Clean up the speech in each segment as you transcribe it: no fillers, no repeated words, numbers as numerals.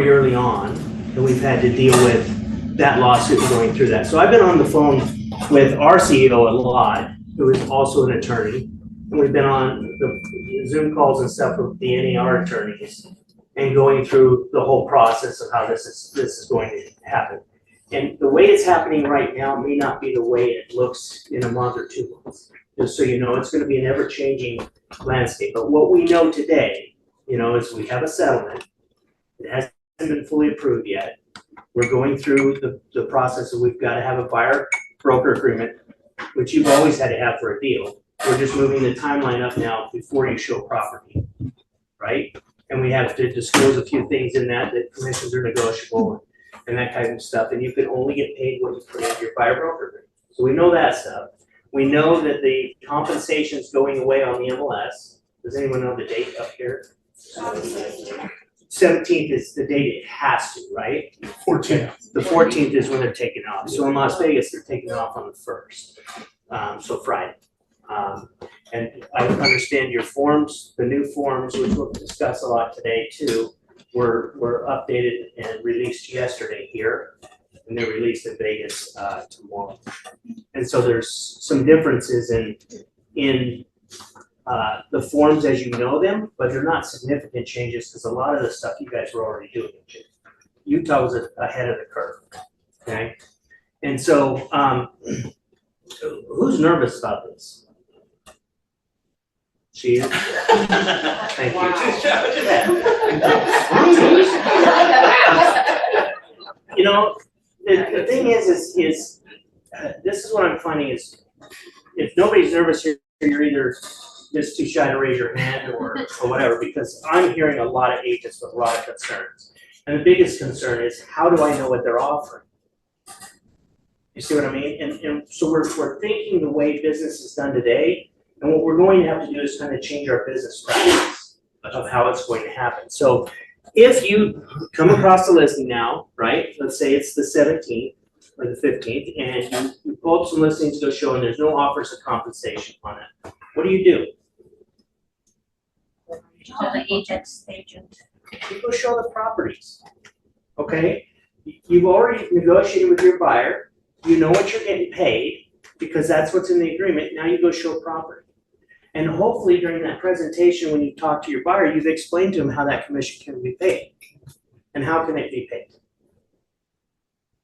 very early on, and we've had to deal with that lawsuit and going through that. So I've been on the phone with our CEO a lot, who is also an attorney, and we've been on the Zoom calls and stuff with the NAR attorneys and going through the whole process of how this is going to happen. And the way it's happening right now may not be the way it looks in a month or 2 months. Just so you know, it's going to be an ever-changing landscape. But what we know today, is we have a settlement. It hasn't been fully approved yet. We're going through the process of we've got to have a buyer-broker agreement, which you've always had to have for a deal. We're just moving the timeline up now before you show property, right? And we have to disclose a few things in that commissions are negotiable and that kind of stuff. And you can only get paid what you put in your buyer-broker agreement. So we know that stuff. We know that the compensation is going away on the MLS. Does anyone know the date up here? 17th is the date it has to, right? 14th. The 14th is when they're taking off. So in Las Vegas, they're taking off on the 1st, so Friday. And I understand your forms, the new forms, which we'll discuss a lot today too, were updated and released yesterday here, and they're released in Vegas tomorrow. And so there's some differences in the forms as you know them, but they're not significant changes because a lot of the stuff you guys were already doing. Utah was ahead of the curve, okay? And so who's nervous about this? She is. Thank you. The thing is this is what I'm finding is if nobody's nervous here, you're either just too shy to raise your hand or whatever, because I'm hearing a lot of agents with a lot of concerns. And the biggest concern is, how do I know what they're offering? You see what I mean? And so we're thinking the way business is done today, and what we're going to have to do is kind of change our business practice of how it's going to happen. So if you come across the listing now, right, let's say it's the 17th or the 15th, and you pull up some listings to go show, and there's no offers of compensation on it, what do? You go show the properties, okay? You've already negotiated with your buyer. You know what you're getting paid because that's what's in the agreement. Now you go show property. And hopefully during that presentation, when you talk to your buyer, you've explained to him how that commission can be paid. And how can it be paid?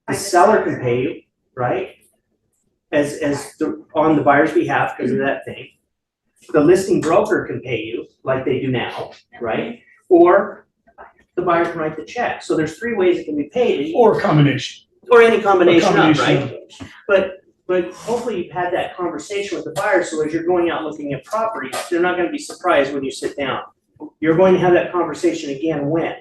The seller can pay you, right? On the buyer's behalf because of that thing. The listing broker can pay you like they do now, right? Or the buyer can write the check. So there's 3 ways it can be paid. Or a combination. Or any combination of, right? But hopefully you've had that conversation with the buyer, so as you're going out looking at properties, they're not going to be surprised when you sit down. You're going to have that conversation again when?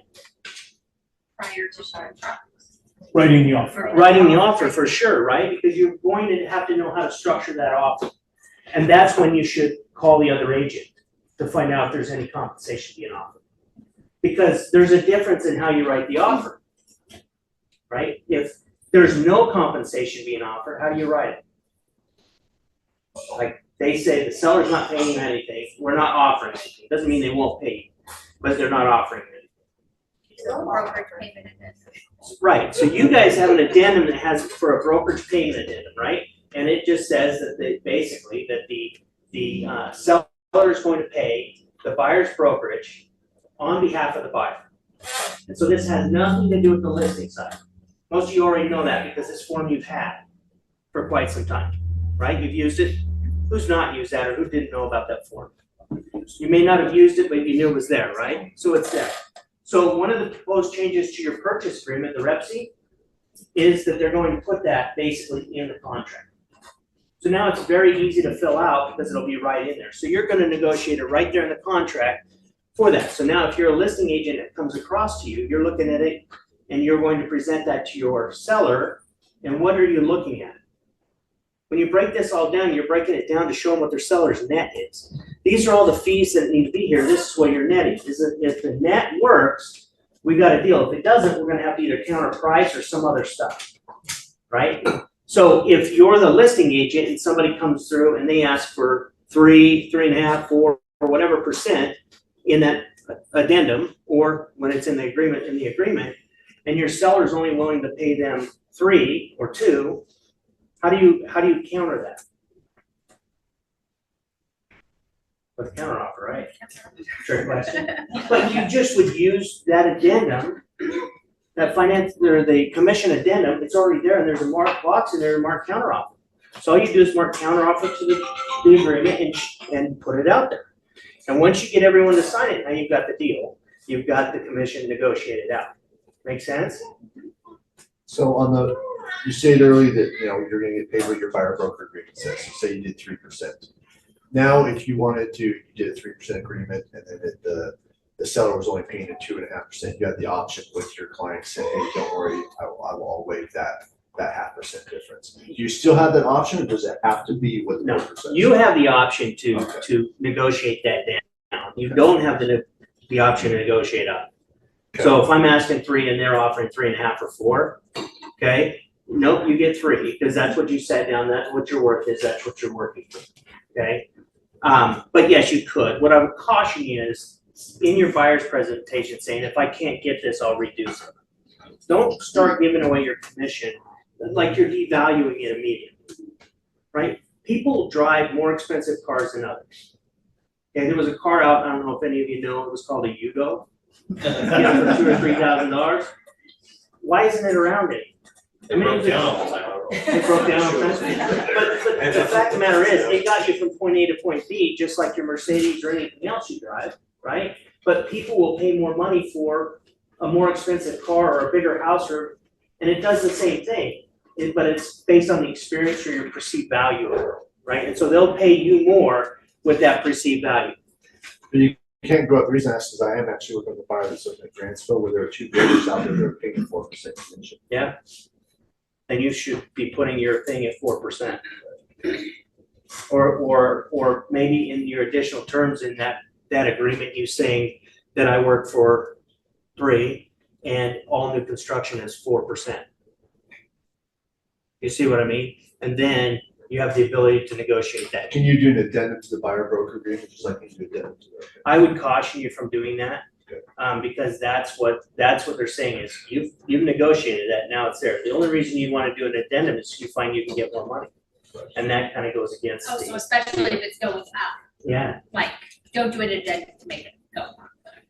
Prior to showing properties. Writing the offer. Writing the offer for sure, right? Because you're going to have to know how to structure that offer. And that's when you should call the other agent to find out if there's any compensation being offered. Because there's a difference in how you write the offer, right? If there's no compensation being offered, how do you write it? Like they say, the seller's not paying anything, we're not offering anything. Doesn't mean they won't pay you, but they're not offering anything. Brokerage payment addendum. Right, so you guys have an addendum that has for a brokerage payment addendum, right? And it just says that basically that the seller is going to pay the buyer's brokerage on behalf of the buyer. And so this has nothing to do with the listing side. Most of you already know that because this form you've had for quite some time, right? You've used it. Who's not used that or who didn't know about that form? You may not have used it, but you knew it was there, right? So it's there. So one of the proposed changes to your purchase agreement, the REPSI, is that they're going to put that basically in the contract. So now it's very easy to fill out because it'll be right in there. So you're going to negotiate it right there in the contract for that. So now if you're a listing agent that comes across to you, you're looking at it and you're going to present that to your seller. And what are you looking at? When you break this all down, you're breaking it down to show them what their seller's net is. These are all the fees that need to be here. This is what you're netting. If the net works, we got a deal. If it doesn't, we're going to have to either counter price or some other stuff, right? So if you're the listing agent and somebody comes through and they ask for 3, 3.5, 4, or whatever % in that addendum, or when it's in the agreement, and your seller's only willing to pay them 3 or 2, how do you counter that? With a counteroffer, right? Trick question. But you just would use that addendum, that finance, or the commission addendum, it's already there, and there's a marked box in there to mark counteroffer. So all you do is mark counteroffer to the agreement and put it out there. And once you get everyone to sign it, now you've got the deal. You've got the commission negotiated out. Make sense? So on the, you stated earlier that, you're gonna get paid what your buyer broker agreement says, so say you did 3%. Now, if you wanted to, you did a 3% agreement, and then the seller was only paying a 2.5%, you had the option with your client saying, hey, don't worry, I'll waive that 0.5% difference. Do you still have that option, or does it have to be what the No, broker says? you have the option to negotiate that down. You don't have the option to negotiate up. Okay. So if I'm asking 3 and they're offering 3.5 or 4, okay, nope, you get 3, because that's what you said down, that's what your worth is, that's what you're working for, okay? But yes, you could. What I would caution you is, in your buyer's presentation, saying, if I can't get this, I'll reduce it. Don't start giving away your commission like you're devaluing it immediately, right? People drive more expensive cars than others. And there was a car out, I don't know if any of you know, it was called a Yugo. For $2,000 or $3,000. Why isn't it around it? It broke down all the time. It broke down all the time. But the fact of the matter is, it got you from point A to point B, just like your Mercedes or anything else you drive, right? But people will pay more money for a more expensive car or a bigger house, and it does the same thing. But it's based on the experience or your perceived value of it, right? And so they'll pay you more with that perceived value. You can't go up. The reason I ask is I am actually looking at the buyer that's looking at Grantsville, where there are 2 brokers out there that are paying 4% commission. Yeah. And you should be putting your thing at 4%. Or maybe in your additional terms in that agreement, you saying that I work for 3 and all new construction is 4%. You see what I mean? And then you have the ability to negotiate that. Can you do an addendum to the buyer broker agreement, just like you do addendum to the? I would caution you from doing that. Okay. Because that's what they're saying is you've negotiated that, now it's there. The only reason you want to do an addendum is you find you can get more money. And that kind of goes against Oh, so especially if it's going up, yeah, like, don't do an addendum to make it go up.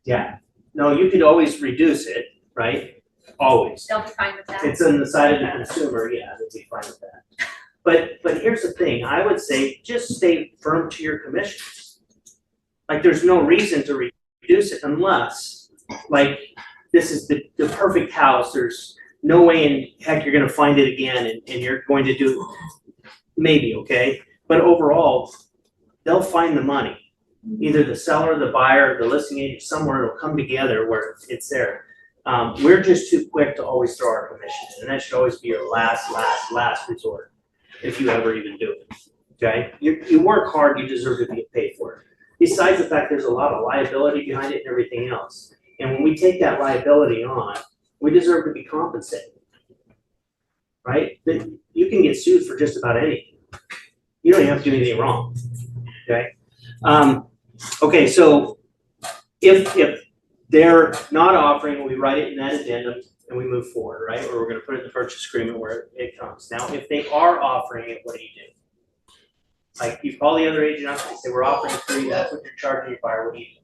yeah. No, you could always reduce it, right? Always. They'll be fine with that. It's on the side of the consumer, yeah, they'll be fine with that. But here's the thing, I would say just stay firm to your commissions. Like, there's no reason to reduce it unless, like, this is the perfect house, there's no way in heck you're gonna find it again and you're going to do, maybe, okay? But overall, they'll find the money. Either the seller, the buyer, the listing agent, somewhere it'll come together where it's there. We're just too quick to always throw our commissions, and that should always be your last resort, if you ever even do it, okay? You work hard, you deserve to get paid for it. Besides the fact there's a lot of liability behind it and everything else. And when we take that liability on, we deserve to be compensated, right? You can get sued for just about anything. You don't even have to do anything wrong, okay? Okay, so if they're not offering, we write it in that addendum and we move forward, right? Or we're gonna put it in the purchase agreement where it comes. Now, if they are offering it, what do you do? Like, you call the other agent up and say, we're offering 3, that's what you're charging your buyer, what do you do?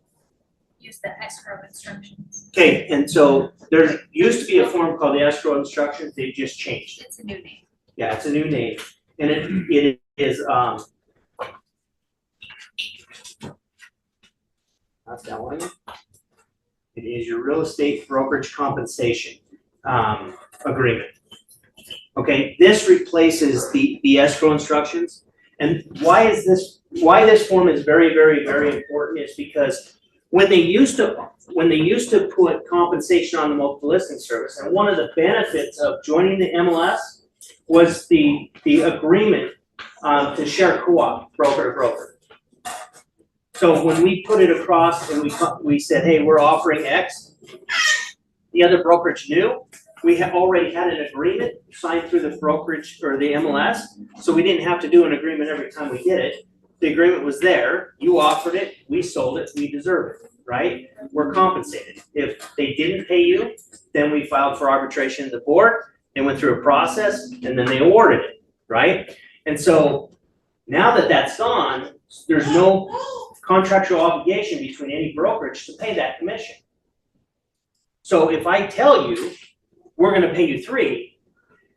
Use the escrow instructions. Okay, and so there used to be a form called the escrow instructions, they just changed it. It's a new name. Yeah, it's a new name, and it is, not that one. It is your real estate brokerage compensation, agreement. Okay, this replaces the escrow instructions, and why this form is very, very, very important is because when they used to put compensation on the multiple listing service, and one of the benefits of joining the MLS was the agreement to share co-op, broker to broker. So when we put it across and we said, hey, we're offering X, the other brokerage knew, we already had an agreement signed through the brokerage or the MLS, so we didn't have to do an agreement every time we did it. The agreement was there, you offered it, we sold it, we deserve it, right? We're compensated. If they didn't pay you, then we filed for arbitration in the board, they went through a process, and then they awarded it, right? And so now that that's gone, there's no contractual obligation between any brokerage to pay that commission. So if I tell you, we're gonna pay you 3,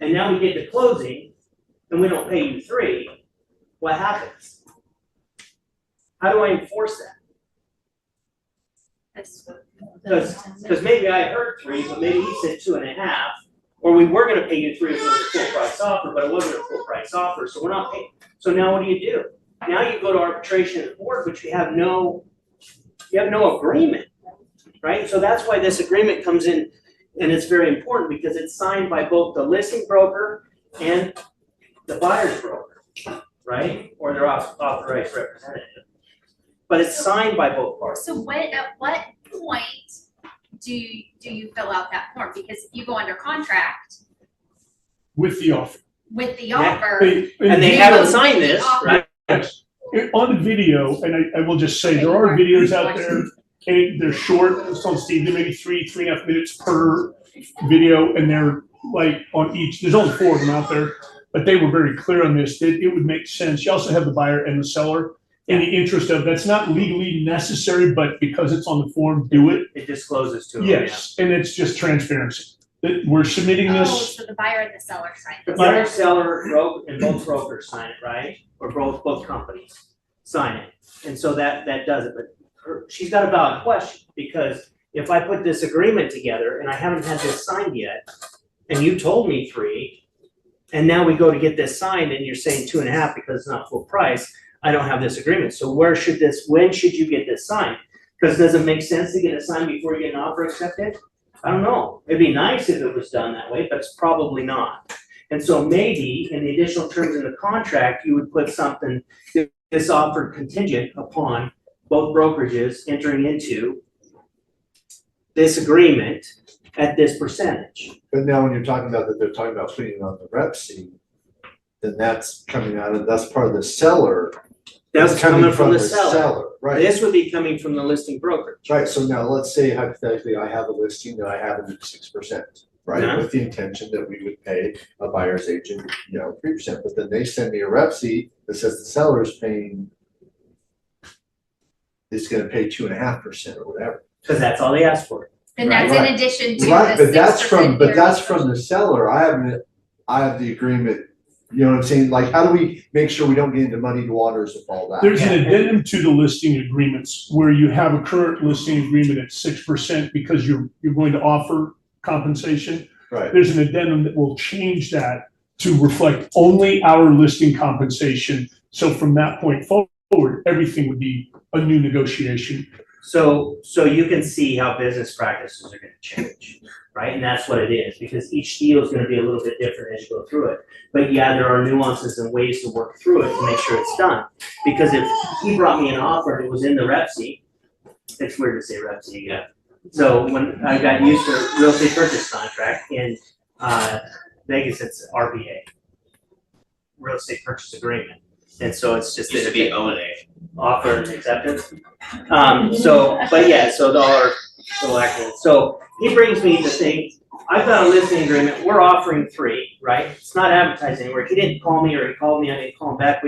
and now we get to closing, and we don't pay you 3, what happens? How do I enforce that? Because maybe I heard 3, but maybe he said 2.5, or we were gonna pay you 3 if it was a full price offer, but it wasn't a full price offer, so we're not paying. So now what do? Now you go to arbitration at the board, but you have no agreement, right? So that's why this agreement comes in, and it's very important because it's signed by both the listing broker and the buyer's broker, right? Or their authorized representative. But it's signed by both parties. So at what point do you fill out that form? Because if you go under contract With the offer. with the Yeah. offer. And they haven't signed this, right? Yes. On the video, and I will just say, there are videos out there, and they're short, it's on Steve, they're maybe 3.5 minutes per video, and they're like on each, there's only 4 of them out there, but they were very clear on this, that it would make sense. You also have the buyer and the seller in the interest of, that's not legally necessary, but because it's on the form, do it. It discloses to them, yeah. Yes, and it's just transparency. That we're submitting Oh, this, so the buyer and the seller sign The this. buyer, seller, and both brokers sign it, right? Or both companies sign it. And so that does it, but she's got a valid question, because if I put this agreement together and I haven't had this signed yet, and you told me 3, and now we go to get this signed and you're saying 2.5 because it's not full price, I don't have this agreement. So when should you get this signed? Because does it make sense to get it signed before you get an offer accepted? I don't know. It'd be nice if it was done that way, but it's probably not. And so maybe in the additional terms in the contract, you would put something, this offer contingent upon both brokerages entering into this agreement at this percentage. But now when you're talking about that, they're talking about putting it on the rep sheet, then that's coming out of, that's part of the seller. That's coming from the seller. Right, This would be coming from the listing brokerage. right, so now let's say hypothetically, I have a listing that I have it at 6%, right? Yeah. With the intention that we would pay a buyer's agent, 3%, but then they send me a rep sheet that says the seller's paying, is gonna pay 2.5% or whatever. Because that's all they asked for. And that's Right. in addition to the 6% Right, but that's from guarantee. the seller, I have the agreement, you know what I'm saying, like, how do we make sure we don't get into muddy waters with all that? there's an addendum to the listing agreements where you have a current listing agreement at 6% because you're going to offer compensation. Right, There's an addendum that will change that to reflect only our listing compensation. So from that point forward, everything would be a new negotiation. So you can see how business practices are gonna change, right? And that's what it is, because each deal is gonna be a little bit different as you go through it. But yeah, there are nuances and ways to work through it to make sure it's done. Because if he brought me an offer and it was in the rep sheet, it's weird to say rep sheet, yeah. So when I got used to real estate purchase contract in Vegas, it's RPA, real estate purchase agreement. And so it's just. Used to be O&A. Offer and acceptance. But yeah, so the little acronym. So he brings me the thing, I've got a listing agreement, we're offering 3, right? It's not advertised anywhere. He didn't call me or he called me, I didn't call him back,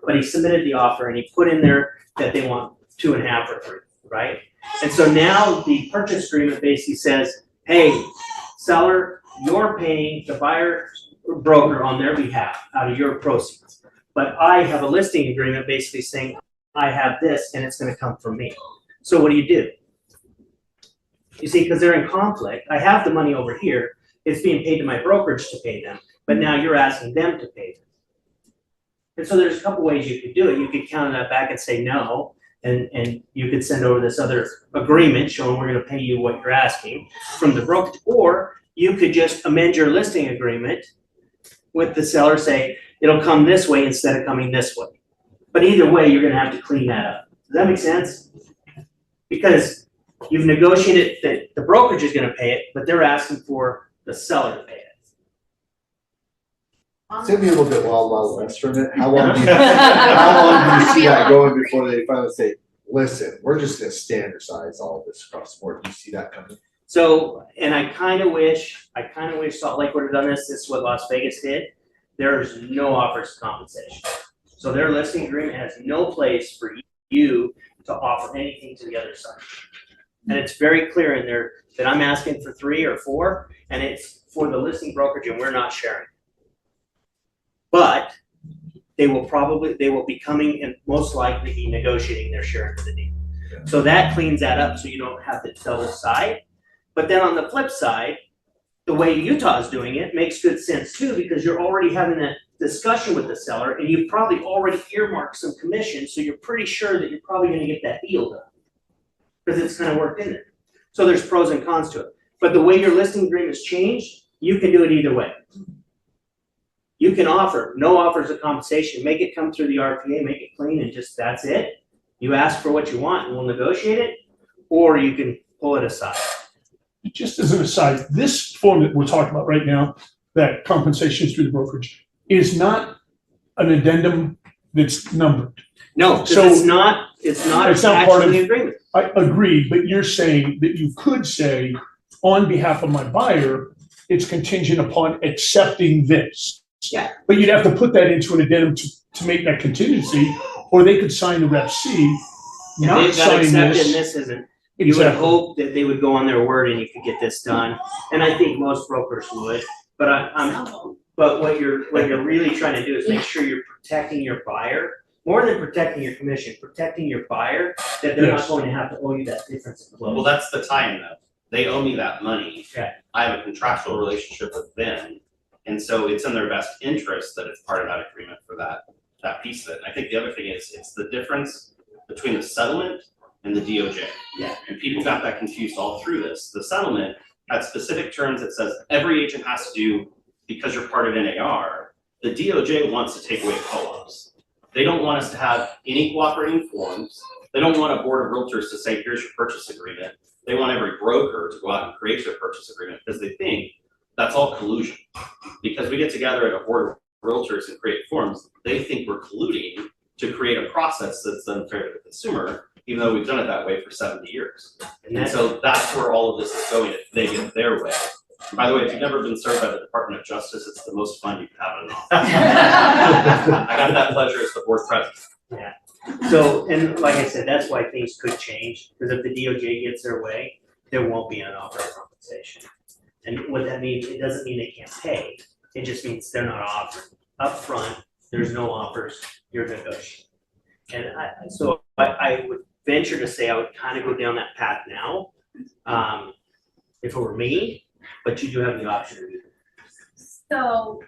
but he submitted the offer and he put in there that they want 2.5 or 3, right? And so now the purchase agreement basically says, hey, seller, you're paying the buyer or broker on their behalf out of your proceeds. But I have a listing agreement basically saying, I have this and it's gonna come from me. So what do? You see, because they're in conflict, I have the money over here, it's being paid to my brokerage to pay them, but now you're asking them to pay them. And so there's a couple ways you could do it. You could counter that back and say no, and you could send over this other agreement showing we're gonna pay you what you're asking from the brokerage. Or you could just amend your listing agreement with the seller, say, it'll come this way instead of coming this way. But either way, you're gonna have to clean that up. Does that make sense? Because you've negotiated that the brokerage is gonna pay it, but they're asking for the seller to pay it. it's gonna be a little bit wild west from it, how long do you see that going before they finally say, listen, we're just gonna standardize all of this across the board, do you see that coming? So, and I kinda wish Salt Lake would have done this, this is what Las Vegas did. There's no offers of compensation. So their listing agreement has no place for you to offer anything to the other side. And it's very clear in there that I'm asking for 3 or 4, and it's for the listing brokerage and we're not sharing. But they will be coming and most likely be negotiating their share of the deal. So that cleans that up so you don't have the double side. But then on the flip side, the way Utah's doing it makes good sense too, because you're already having that discussion with the seller and you've probably already earmarked some commission, so you're pretty sure that you're probably gonna get that deal done. Because it's kind of worked in there. So there's pros and cons to it. But the way your listing agreement's changed, you can do it either way. You can offer, no offers of compensation, make it come through the RPA, make it clean and just, that's it. You ask for what you want and we'll negotiate it, or you can pull it aside. Just as an aside, this form that we're talking about right now, that compensation through the brokerage, is not an addendum that's numbered. No, because So- it's not It's not attached part to of- the agreement. I agree, but you're saying that you could say, on behalf of my buyer, it's contingent upon accepting this. Yeah. But you'd have to put that into an addendum to make that contingency, or they could sign the Rep C, And not they've got sign accepted and this. this isn't. You would Exactly. hope that they would go on their word and you could get this done. And I think most brokers would, but but what you're really trying to do is make sure you're protecting your buyer, more than protecting your commission, protecting your buyer, that they're not Yes. going to have to owe you that difference in Well, close. that's the tie-in though. They owe me that money. Okay. I have a contractual relationship with them. And so it's in their best interest that it's part of that agreement for that piece of it. And I think the other thing is, it's the difference between the settlement and the DOJ. Yeah. And people got that confused all through this. The settlement had specific terms that says every agent has to do, because you're part of NAR, the DOJ wants to take away co-ops. They don't want us to have any cooperating forms. They don't want a board of realtors to say, here's your purchase agreement. They want every broker to go out and create their purchase agreement because they think that's all collusion. Because we get together at a board of realtors and create forms, they think we're colluding to create a process that's unfair to the consumer, even though we've done it that way for 70 years. And so that's where all of this is going if they get their way. By the way, if you've never been served by the Department of Justice, it's the most fun you can have in an office. I got that pleasure as the board president. So, and like I said, that's why things could change, because if the DOJ gets their way, there won't be an offer of compensation. And what that means, it doesn't mean they can't pay, it just means they're not offering. Upfront, there's no offers, you're negotiating. And I would venture to say I would kind of go down that path now, if it were me, but you do have the option to do that. So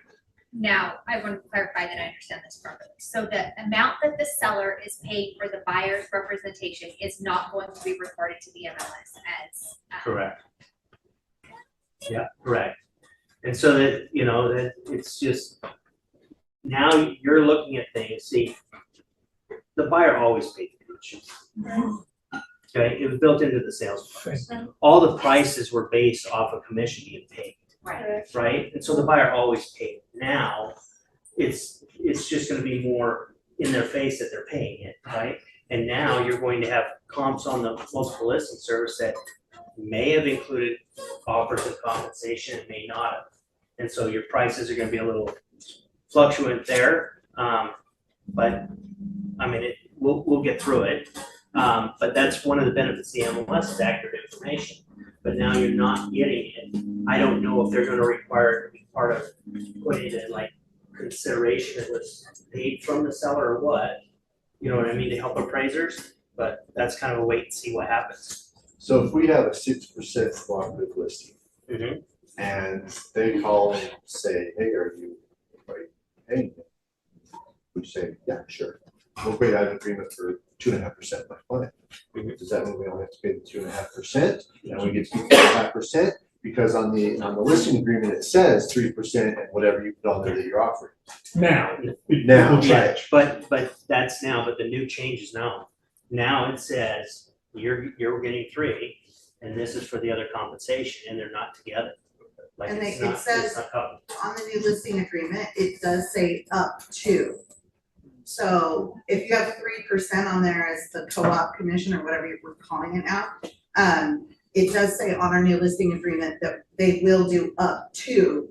now I want to clarify that I understand this properly. So the amount that the seller is paying for the buyer's representation is not going to be reported to the MLS as. Correct. Yeah, correct. And so that, that it's just, now you're looking at things, see, the buyer always paid the commission. Okay, it was built into the sales price. All the prices were based off of commission being paid, Right. right? And so the buyer always paid. Now, it's just gonna be more in their face that they're paying it, right? And now you're going to have comps on the multiple listing service that may have included offers of compensation, and may not have. And so your prices are gonna be a little fluctuant there. But I mean, we'll get through it. But that's one of the benefits of the MLS is accurate information. But now you're not getting it. I don't know if they're gonna require it to be part of putting it in like consideration that was paid from the seller or what. You know what I mean, to help appraisers, but that's kind of a wait and see what happens. So if we have a 6% cooperative listing Mhm. and they call and say, hey, are you paying? We say, yeah, sure. We'll create an agreement for 2.5% of my client. Does that mean we only have to pay the 2.5%? And we get to keep 2.5%? Because on the listing agreement, it says 3% and whatever you put on there that you're offering. Now. Now, will Yeah, change. but that's now, but the new change is now. Now it says you're getting 3, and this is for the other compensation, and they're not together. Like And it's it not, it's says- not covered. On the new listing agreement, it does say up to. So if you have 3% on there as the co-op commission or whatever we're calling it now, it does say on our new listing agreement that they will do up to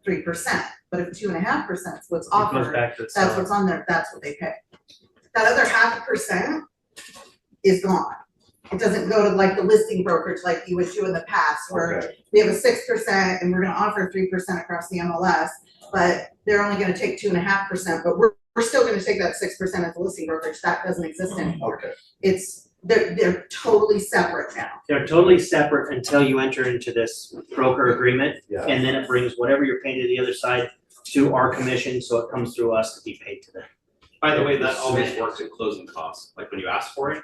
3%. But if 2.5% is what's It goes offered, back to the that's seller. what's on there, that's what they pay. That other 0.5% is gone. It doesn't go to like the listing brokerage like you would do in the past, where Okay, we have a 6% and we're gonna offer 3% across the MLS, but they're only gonna take 2.5%, but we're still gonna take that 6% as a listing brokerage. That doesn't exist anymore. okay. They're totally separate now. They're totally separate until you enter into this broker agreement, Yeah. and then it brings whatever you're paying to the other side to our commission, so it comes through us to be paid to them. By the way, that always works in closing costs, like when you ask for it,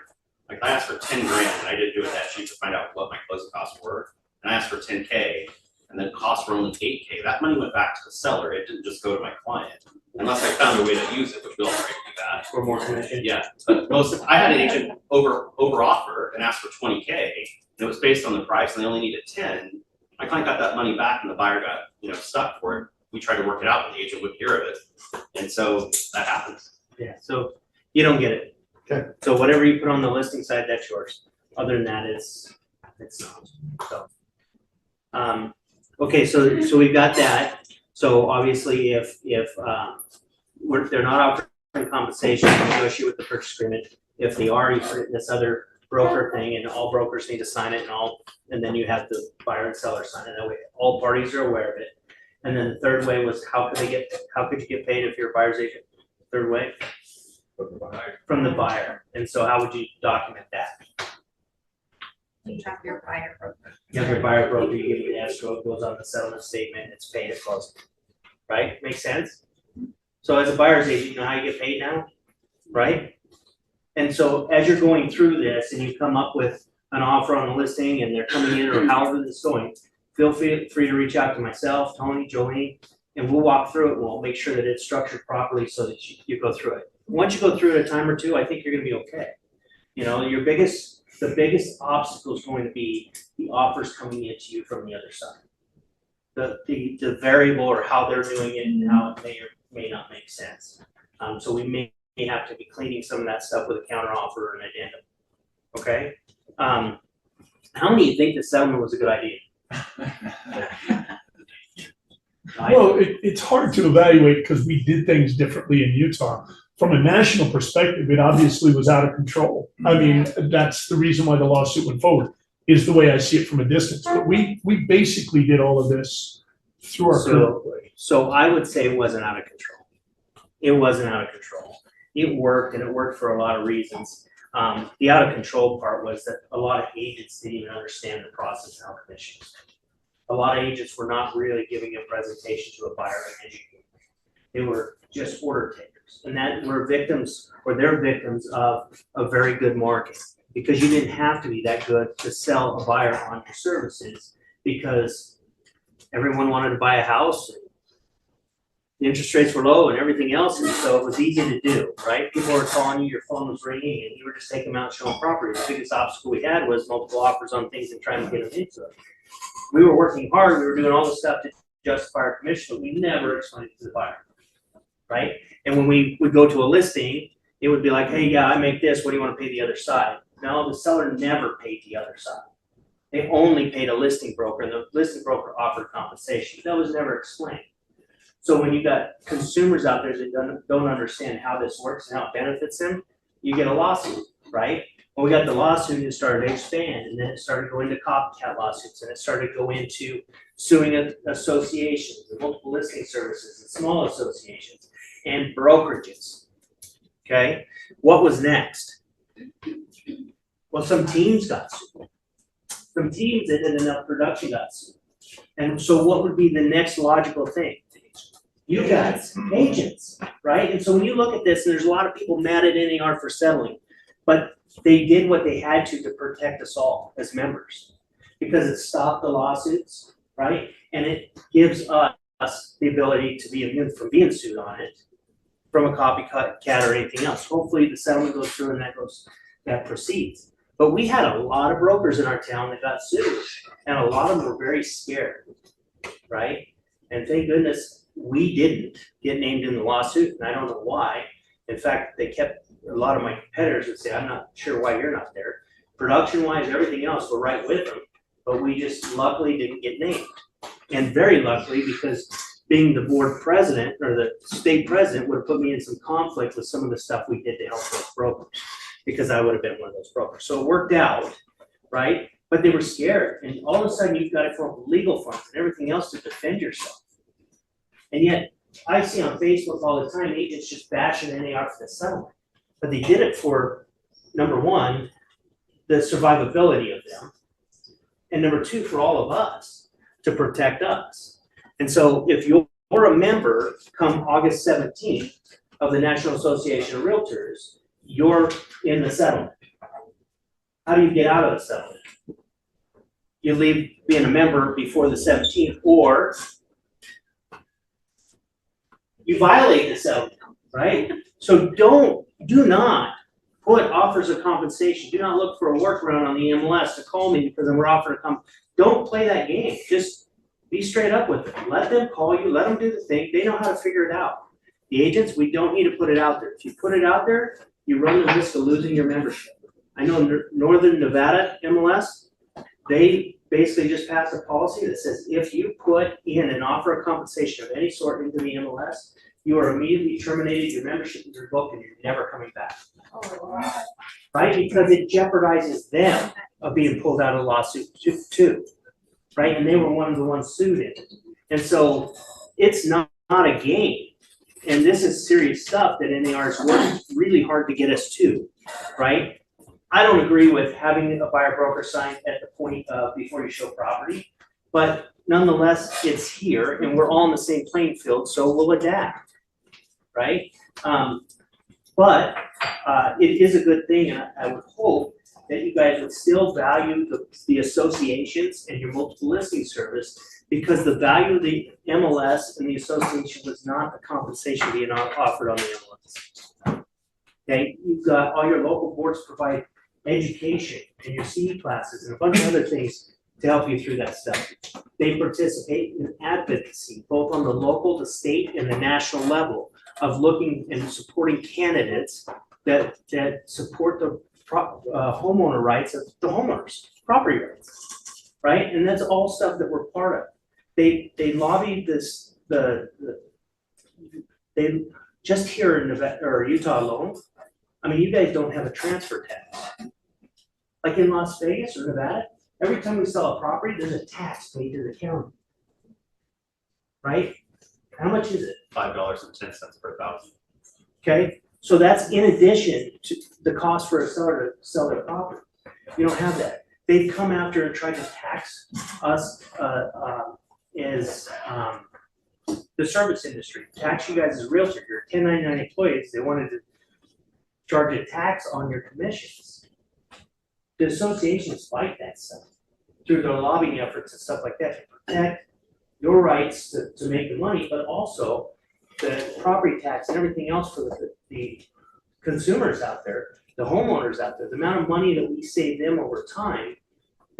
like I asked for 10 grand, and I didn't do a debt sheet to find out what my closing costs were, and I asked for 10K, and then costs were only 8K, that money went back to the seller, it didn't just go to my client, unless I found a way to use it, which we'll already do that. For more commission. Yeah, but I had an agent over offer and asked for 20K, and it was based on the price, and they only needed 10. My client got that money back, and the buyer got, stuck for it. We tried to work it out, but the agent wouldn't hear of it, and so that happens. Yeah, so you don't get it. Okay. So whatever you put on the listing side, that's yours. Other than that, it's not, so. Okay, so we've got that. So obviously, if they're not offering compensation, negotiate with the purchase agreement. If they are, you put it in this other broker thing, and all brokers need to sign it, and then you have the buyer and seller sign it. That way, all parties are aware of it. And then the third way was how could you get paid if you're a buyer's agent? Third way? From the buyer. And so how would you document that? You have your buyer broker. You have your buyer broker, you give it an escrow, it goes on the settlement statement, it's paid at closing. Right? Makes sense? So as a buyer's agent, you know how you get paid now? Right? And so as you're going through this and you come up with an offer on a listing and they're coming in or however it's going, feel free to reach out to myself, Tony, Jolene, and we'll walk through it and we'll make sure that it's structured properly so that you go through it. Once you go through it a time or two, I think you're gonna be okay. The biggest obstacle is going to be the offers coming into you from the other side. The variable or how they're doing it and how it may or may not make sense. So we may have to be cleaning some of that stuff with a counter offer or an addendum. Okay? How many of you think the settlement was a good idea? Well, it's hard to evaluate because we did things differently in Utah. From a national perspective, it obviously was out of control. I mean, that's the reason why the lawsuit went forward, is the way I see it from a distance. But we basically did all of this through our current way. So I would say it wasn't out of control. It wasn't out of control. It worked, and it worked for a lot of reasons. The out of control part was that a lot of agents didn't even understand the process of commissions. A lot of agents were not really giving a presentation to a buyer and educating. They were just order takers. And that they're victims of a very good market, because you didn't have to be that good to sell a buyer on your services, because everyone wanted to buy a house. And the interest rates were low and everything else, and so it was easy to do, right? People were calling you, your phone was ringing, and you were just taking them out and showing property. The biggest obstacle we had was multiple offers on things and trying to get them into it. We were working hard, we were doing all the stuff to justify our commission, but we never explained it to the buyer, right? And when we would go to a listing, it would be like, hey, yeah, I make this, what do you want to pay the other side? No, the seller never paid the other side. They only paid a listing broker, and the listing broker offered compensation. That was never explained. So when you got consumers out there that don't understand how this works and how it benefits them, you get a lawsuit, right? Well, we got the lawsuit, it started to expand, and then it started going to copycat lawsuits, and it started to go into suing associations, and multiple listing services, and small associations, and brokerages. Okay, what was next? Well, some teams got sued. Some teams that did enough production got sued. And so what would be the next logical thing? You guys, agents, right? And so when you look at this, and there's a lot of people mad at NAR for settling, but they did what they had to protect us all as members, because it stopped the lawsuits, right? And it gives us the ability to be immune from being sued on it from a copycat or anything else. Hopefully the settlement goes through and that proceeds. But we had a lot of brokers in our town that got sued, and a lot of them were very scared, right? And thank goodness we didn't get named in the lawsuit, and I don't know why. In fact, they kept, a lot of my competitors would say, I'm not sure why you're not there. Production-wise, everything else, we're right with them. but we just luckily didn't get named. And very luckily, because being the board president or the state president would have put me in some conflict with some of the stuff we did to help those brokers, because I would have been one of those brokers. So it worked out, right? But they were scared, and all of a sudden you've got to form legal funds and everything else to defend yourself. And yet, I see on Facebook all the time agents just bashing NAR for the settlement, but they did it for, number one, the survivability of them, and number two, for all of us, to protect us. And so if you're a member come August 17th of the National Association of Realtors, you're in the settlement. How do you get out of the settlement? You leave being a member before the 17th, or you violate the settlement, right? So do not put offers of compensation. Do not look for a workaround on the MLS to call me because we're offering to come. Don't play that game. Just be straight up with them. Let them call you. Let them do the thing. They know how to figure it out. The agents, we don't need to put it out there. If you put it out there, you run the risk of losing your membership. I know Northern Nevada MLS, they basically just passed a policy that says if you put in an offer of compensation of any sort into the MLS, you are immediately terminated, your membership is revoked, and you're never coming back. Right? Because it jeopardizes them of being pulled out of the lawsuit too. Right? And they were one of the ones sued in it. And so it's not a game. And this is serious stuff that NAR is working really hard to get us to. Right? I don't agree with having a buyer broker sign at the point of before you show property, but nonetheless, it's here and we're all in the same playing field, so we'll adapt, right? But it is a good thing, and I would hope that you guys would still value the associations and your multiple listing service, because the value of the MLS and the association was not the compensation being offered on the MLS. Okay, you've got all your local boards provide education and your CE classes and a bunch of other things to help you through that stuff. They participate in advocacy, both on the local, the state, and the national level of looking and supporting candidates that support the homeowner rights of the homeowners, property rights, right? And that's all stuff that we're part of. They lobbied this, they just here in Nevada or Utah alone, I mean, you guys don't have a transfer tax. Like in Las Vegas or Nevada, every time we sell a property, there's a tax paid to the county. Right? How much is it? $5.10 per thousand. Okay, so that's in addition to the cost for a seller to sell their property. You don't have that. They've come after and tried to tax us as the service industry, tax you guys as realtor. You're 1099 employees. They wanted to charge a tax on your commissions. The associations fight that stuff through their lobbying efforts and stuff like that to protect your rights to make the money, but also the property tax and everything else for the consumers out there, the homeowners out there, the amount of money that we save them over time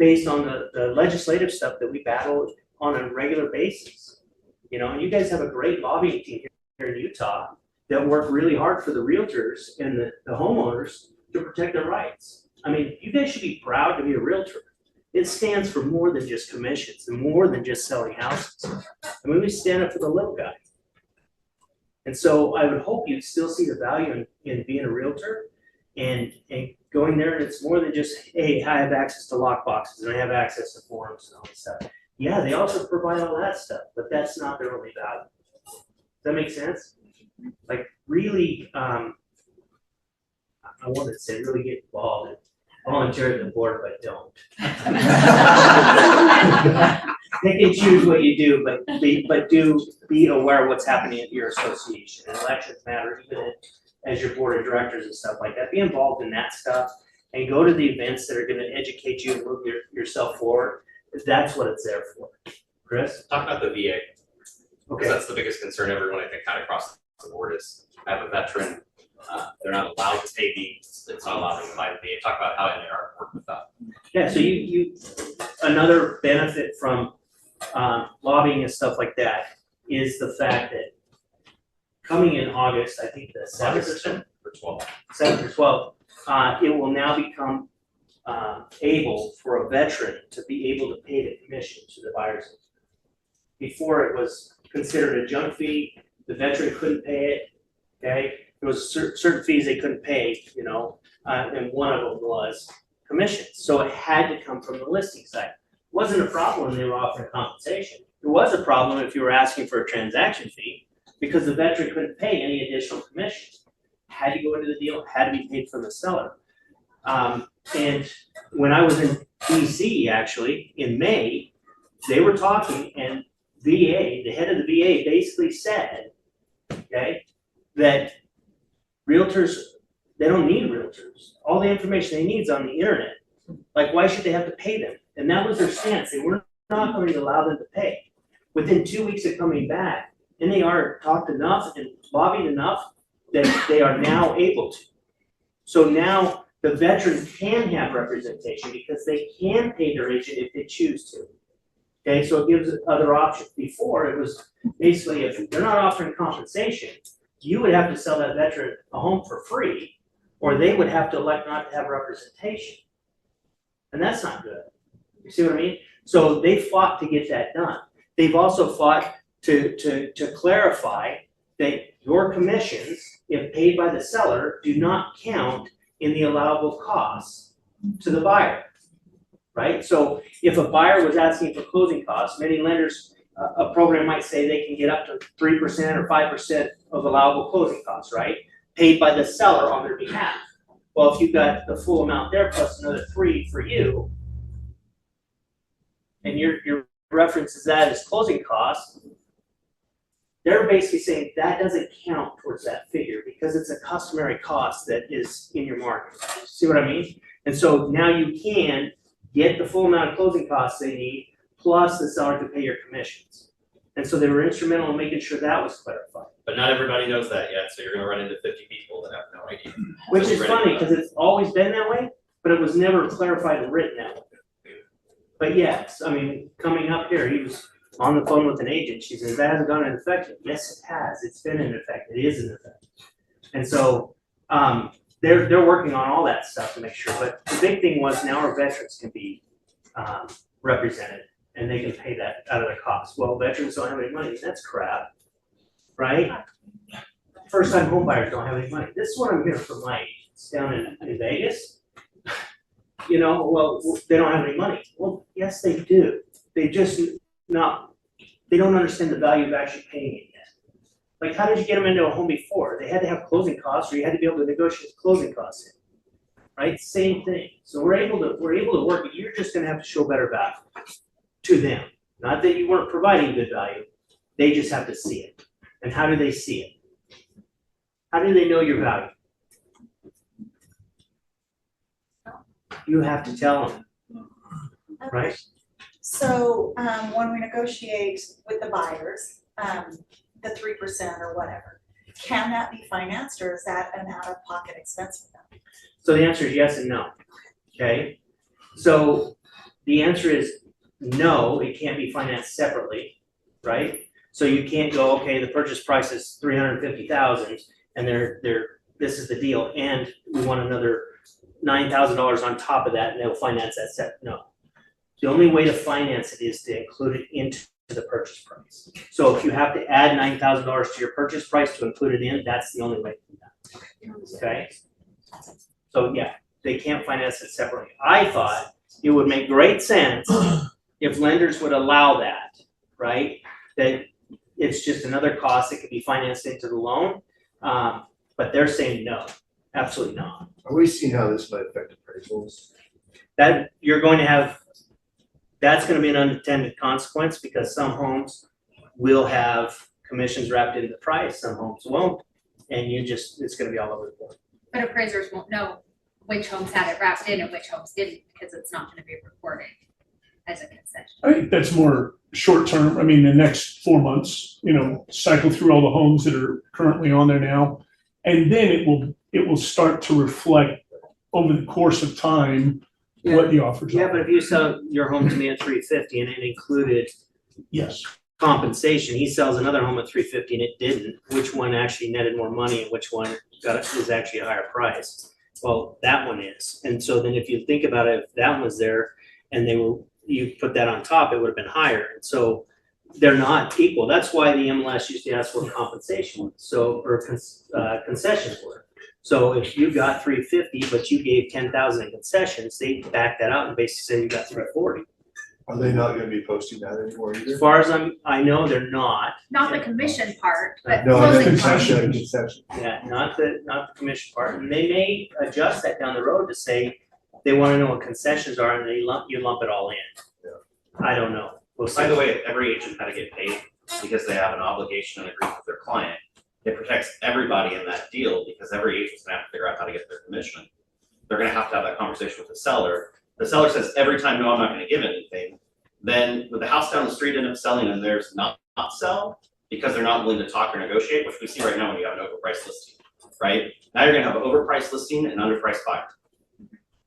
based on the legislative stuff that we battle on a regular basis. You know, and you guys have a great lobbying team here in Utah that work really hard for the realtors and the homeowners to protect their rights. I mean, you guys should be proud to be a realtor. It stands for more than just commissions and more than just selling houses. I mean, we stand up for the little guy. And so I would hope you'd still see the value in being a realtor and going there, and it's more than just, hey, I have access to lockboxes and I have access to forms and all this stuff. Yeah, they also provide all that stuff, but that's not their only value. Does that make sense? Like really, I wanted to say really get involved and volunteer to the board, but don't. They can choose what you do, but do be aware of what's happening at your association. And elections matter, even as your board of directors and stuff like that. Be involved in that stuff and go to the events that are going to educate you and move yourself forward. That's what it's there for. Chris? Talk about the VA. Because Okay. that's the biggest concern everyone, I think, kind of across the board is I have a veteran. They're not allowed to pay me. It's not allowed to buy the VA. Talk about how NAR work with that. Yeah, so you another benefit from lobbying and stuff like that is the fact that coming in August, I think the 7th or 10th, For 12. 7th or 12th, it will now become able for a veteran to be able to pay the commission to the buyer's agent. Before it was considered a junk fee, the veteran couldn't pay it, okay? There was certain fees they couldn't pay, you know, and one of them was commissions. So it had to come from the listing side. It wasn't a problem when they were offering compensation. It was a problem if you were asking for a transaction fee because the veteran couldn't pay any additional commissions. Had to go into the deal, had to be paid from the seller. And when I was in DC actually in May, they were talking and VA, the head of the VA basically said, okay, that realtors, they don't need realtors. All the information they need is on the internet. Like, why should they have to pay them? And that was their stance. They were not going to allow them to pay. Within 2 weeks of coming back, NAR talked enough and lobbied enough that they are now able to. So now the veteran can have representation because they can pay their agent if they choose to. Okay, so it gives other options. Before, it was basically if they're not offering compensation, you would have to sell that veteran a home for free, or they would have to elect not to have representation. And that's not good. You see what I mean? So they fought to get that done. They've also fought to clarify that your commissions, if paid by the seller, do not count in the allowable costs to the buyer. Right? So if a buyer was asking for closing costs, many lenders, a program might say they can get up to 3% or 5% of allowable closing costs, right? Paid by the seller on their behalf. Well, if you've got the full amount there plus another 3 for you, and your reference is that as closing costs, they're basically saying that doesn't count towards that figure because it's a customary cost that is in your market. See what I mean? And so now you can get the full amount of closing costs they need, plus the seller can pay your commissions. And so they were instrumental in making sure that was clarified. But not everybody knows that yet, so you're gonna run into 50 people that have no idea. Which So is ready funny, for that. because it's always been that way, but it was never clarified and written that way. But yes, I mean, coming up here, he was on the phone with an agent, she says, that hasn't gone into effect yet. Yes, it has, it's been in effect, it is in effect. And so, they're working on all that stuff to make sure, but the big thing was now our veterans can be, represented, and they can pay that out of their costs. Well, veterans don't have any money, that's crap, right? First-time home buyers don't have any money. This is what I'm hearing from my agents down in Vegas. You know, well, they don't have any money. Well, yes, they do. They just they don't understand the value of actually paying it yet. Like, how did you get them into a home before? They had to have closing costs, or you had to be able to negotiate closing costs in. Right? Same thing. So we're able to work it. You're just gonna have to show better value to them. Not that you weren't providing good value. They just have to see it. And how do they see it? How do they know your value? You have to tell them, right? So, when we negotiate with the buyers, the 3% or whatever, can that be financed or is that an out-of-pocket expense for them? So the answer is yes and no, okay? So the answer is no, it can't be financed separately, right? So you can't go, okay, the purchase price is $350,000 and this is the deal, and we want another $9,000 on top of that and they'll finance that set. No. The only way to finance it is to include it into the purchase price. So if you have to add $9,000 to your purchase price to include it in, that's the only way to do that, okay? So yeah, they can't finance it separately. I thought it would make great sense if lenders would allow that, right? That it's just another cost that could be financed into the loan, but they're saying no, absolutely not. Are we seeing how this might affect appraisals? That you're going to have, that's going to be an unintended consequence because some homes will have commissions wrapped into the price, some homes won't, and it's going to be all over the board. But appraisers won't know which homes had it wrapped in and which homes didn't, because it's not gonna be recorded as a concession. I think that's more short term. I mean, the next 4 months, cycle through all the homes that are currently on there now. And then it will start to reflect over the course of time what the offers are. Yeah, but if you sell your home to me at $350 and it included Yes. compensation, he sells another home at $350 and it didn't, which one actually netted more money and which one is actually a higher price? Well, that one is. And so then if you think about it, if that one was there and you put that on top, it would have been higher. And so they're not equal. That's why the MLS used to ask what compensation, or concessions were. So if you got 350, but you gave 10,000 in concessions, they back that out and basically say you got 340. Are they not gonna be posting that anymore As either? far as I know, they're not. Not the commission part, but No, I closing think part. concession. Yeah, not the commission part. And they may adjust that down the road to say they want to know what concessions are and you lump it all in. Yeah. I don't know. We'll see. By the way, every agent had to get paid because they have an obligation and agreement with their client. It protects everybody in that deal because every agent's gonna have to figure out how to get their commission. They're gonna have to have that conversation with the seller. The seller says every time, no, I'm not gonna give anything. Then with the house down the street end up selling and theirs not sell because they're not willing to talk or negotiate, which we see right now when you have an overpriced listing, right? Now you're gonna have an overpriced listing and underpriced buyer.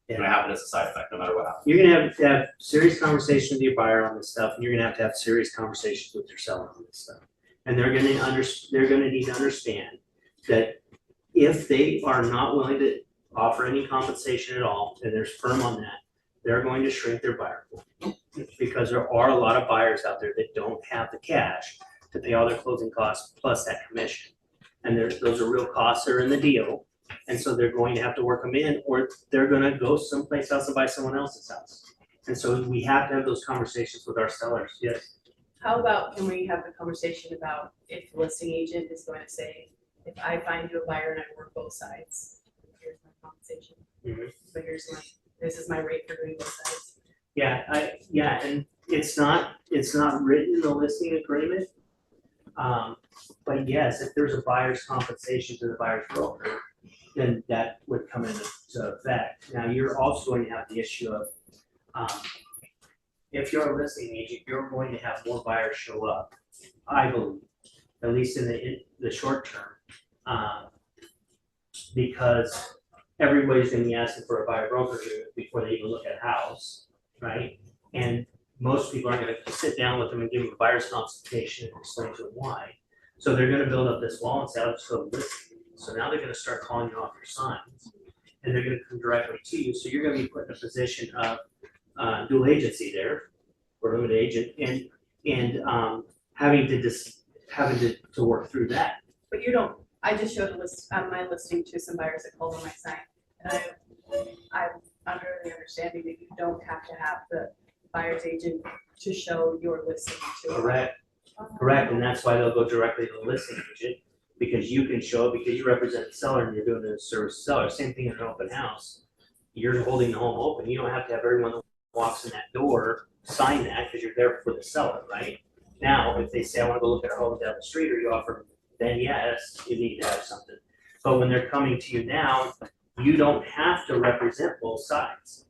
It's gonna happen as a side effect, no matter what happens. You're gonna have to have serious conversations with your buyer on this stuff, and you're gonna have serious conversations with your seller on this stuff. And they're gonna need to understand that if they are not willing to offer any compensation at all, and they're firm on that, they're going to shrink their buyer pool. Because there are a lot of buyers out there that don't have the cash to pay all their closing costs plus that commission. And those are real costs that are in the deal. And so they're going to have to work them in, or they're gonna go someplace else and buy someone else's house. And so we have to have those conversations with our sellers, yes. How about, can we have the conversation about if the listing agent is going to say, if I find you a buyer and I work both sides, here's my compensation. Mhm. But this is my rate for doing both sides. Yeah, and it's not written in the listing agreement. But yes, if there's a buyer's compensation to the buyer's broker, then that would come into effect. Now, you're also going to have the issue of, if you're a listing agent, you're going to have more buyers show up, I believe, at least in the short term. Because everybody's gonna be asking for a buyer broker agreement before they even look at a house, right? And most people aren't gonna sit down with them and give them a buyer's consultation and explain to them why. So they're gonna build up this wall and say, I'll just go listen. So now they're gonna start calling you off your signs, and they're gonna come directly to you. So you're gonna be put in a position of dual agency there, or limited agent, and having to work through that. But you don't, I just showed my listing to some buyers that called on my sign. And I'm under the understanding that you don't have to have the buyer's agent to show your listing to. Correct, and that's why they'll go directly to the listing agent, because you can show it, because you represent the seller and you're doing the service to seller. Same thing in an open house. You're holding the home open. You don't have to have everyone that walks in that door sign that, because you're there for the seller, right? Now, if they say, I wanna go look at a home down the street, or you offer, then yes, you need to have something. But when they're coming to you now, you don't have to represent both sides.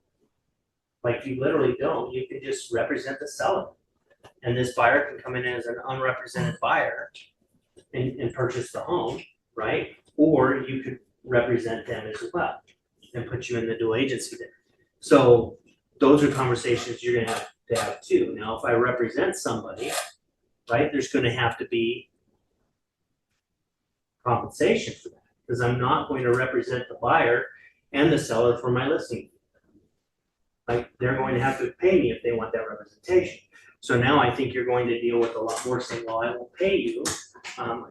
Like, you literally don't. You can just represent the seller. And this buyer can come in as an unrepresented buyer and purchase the home, right? Or you could represent them as well and put you in the dual agency there. So those are conversations you're gonna have to have too. Now, if I represent somebody, right, there's gonna have to be compensation for that, because I'm not going to represent the buyer and the seller for my listing. Like, they're going to have to pay me if they want that representation. So now I think you're going to deal with a lot more saying, well, I will pay you,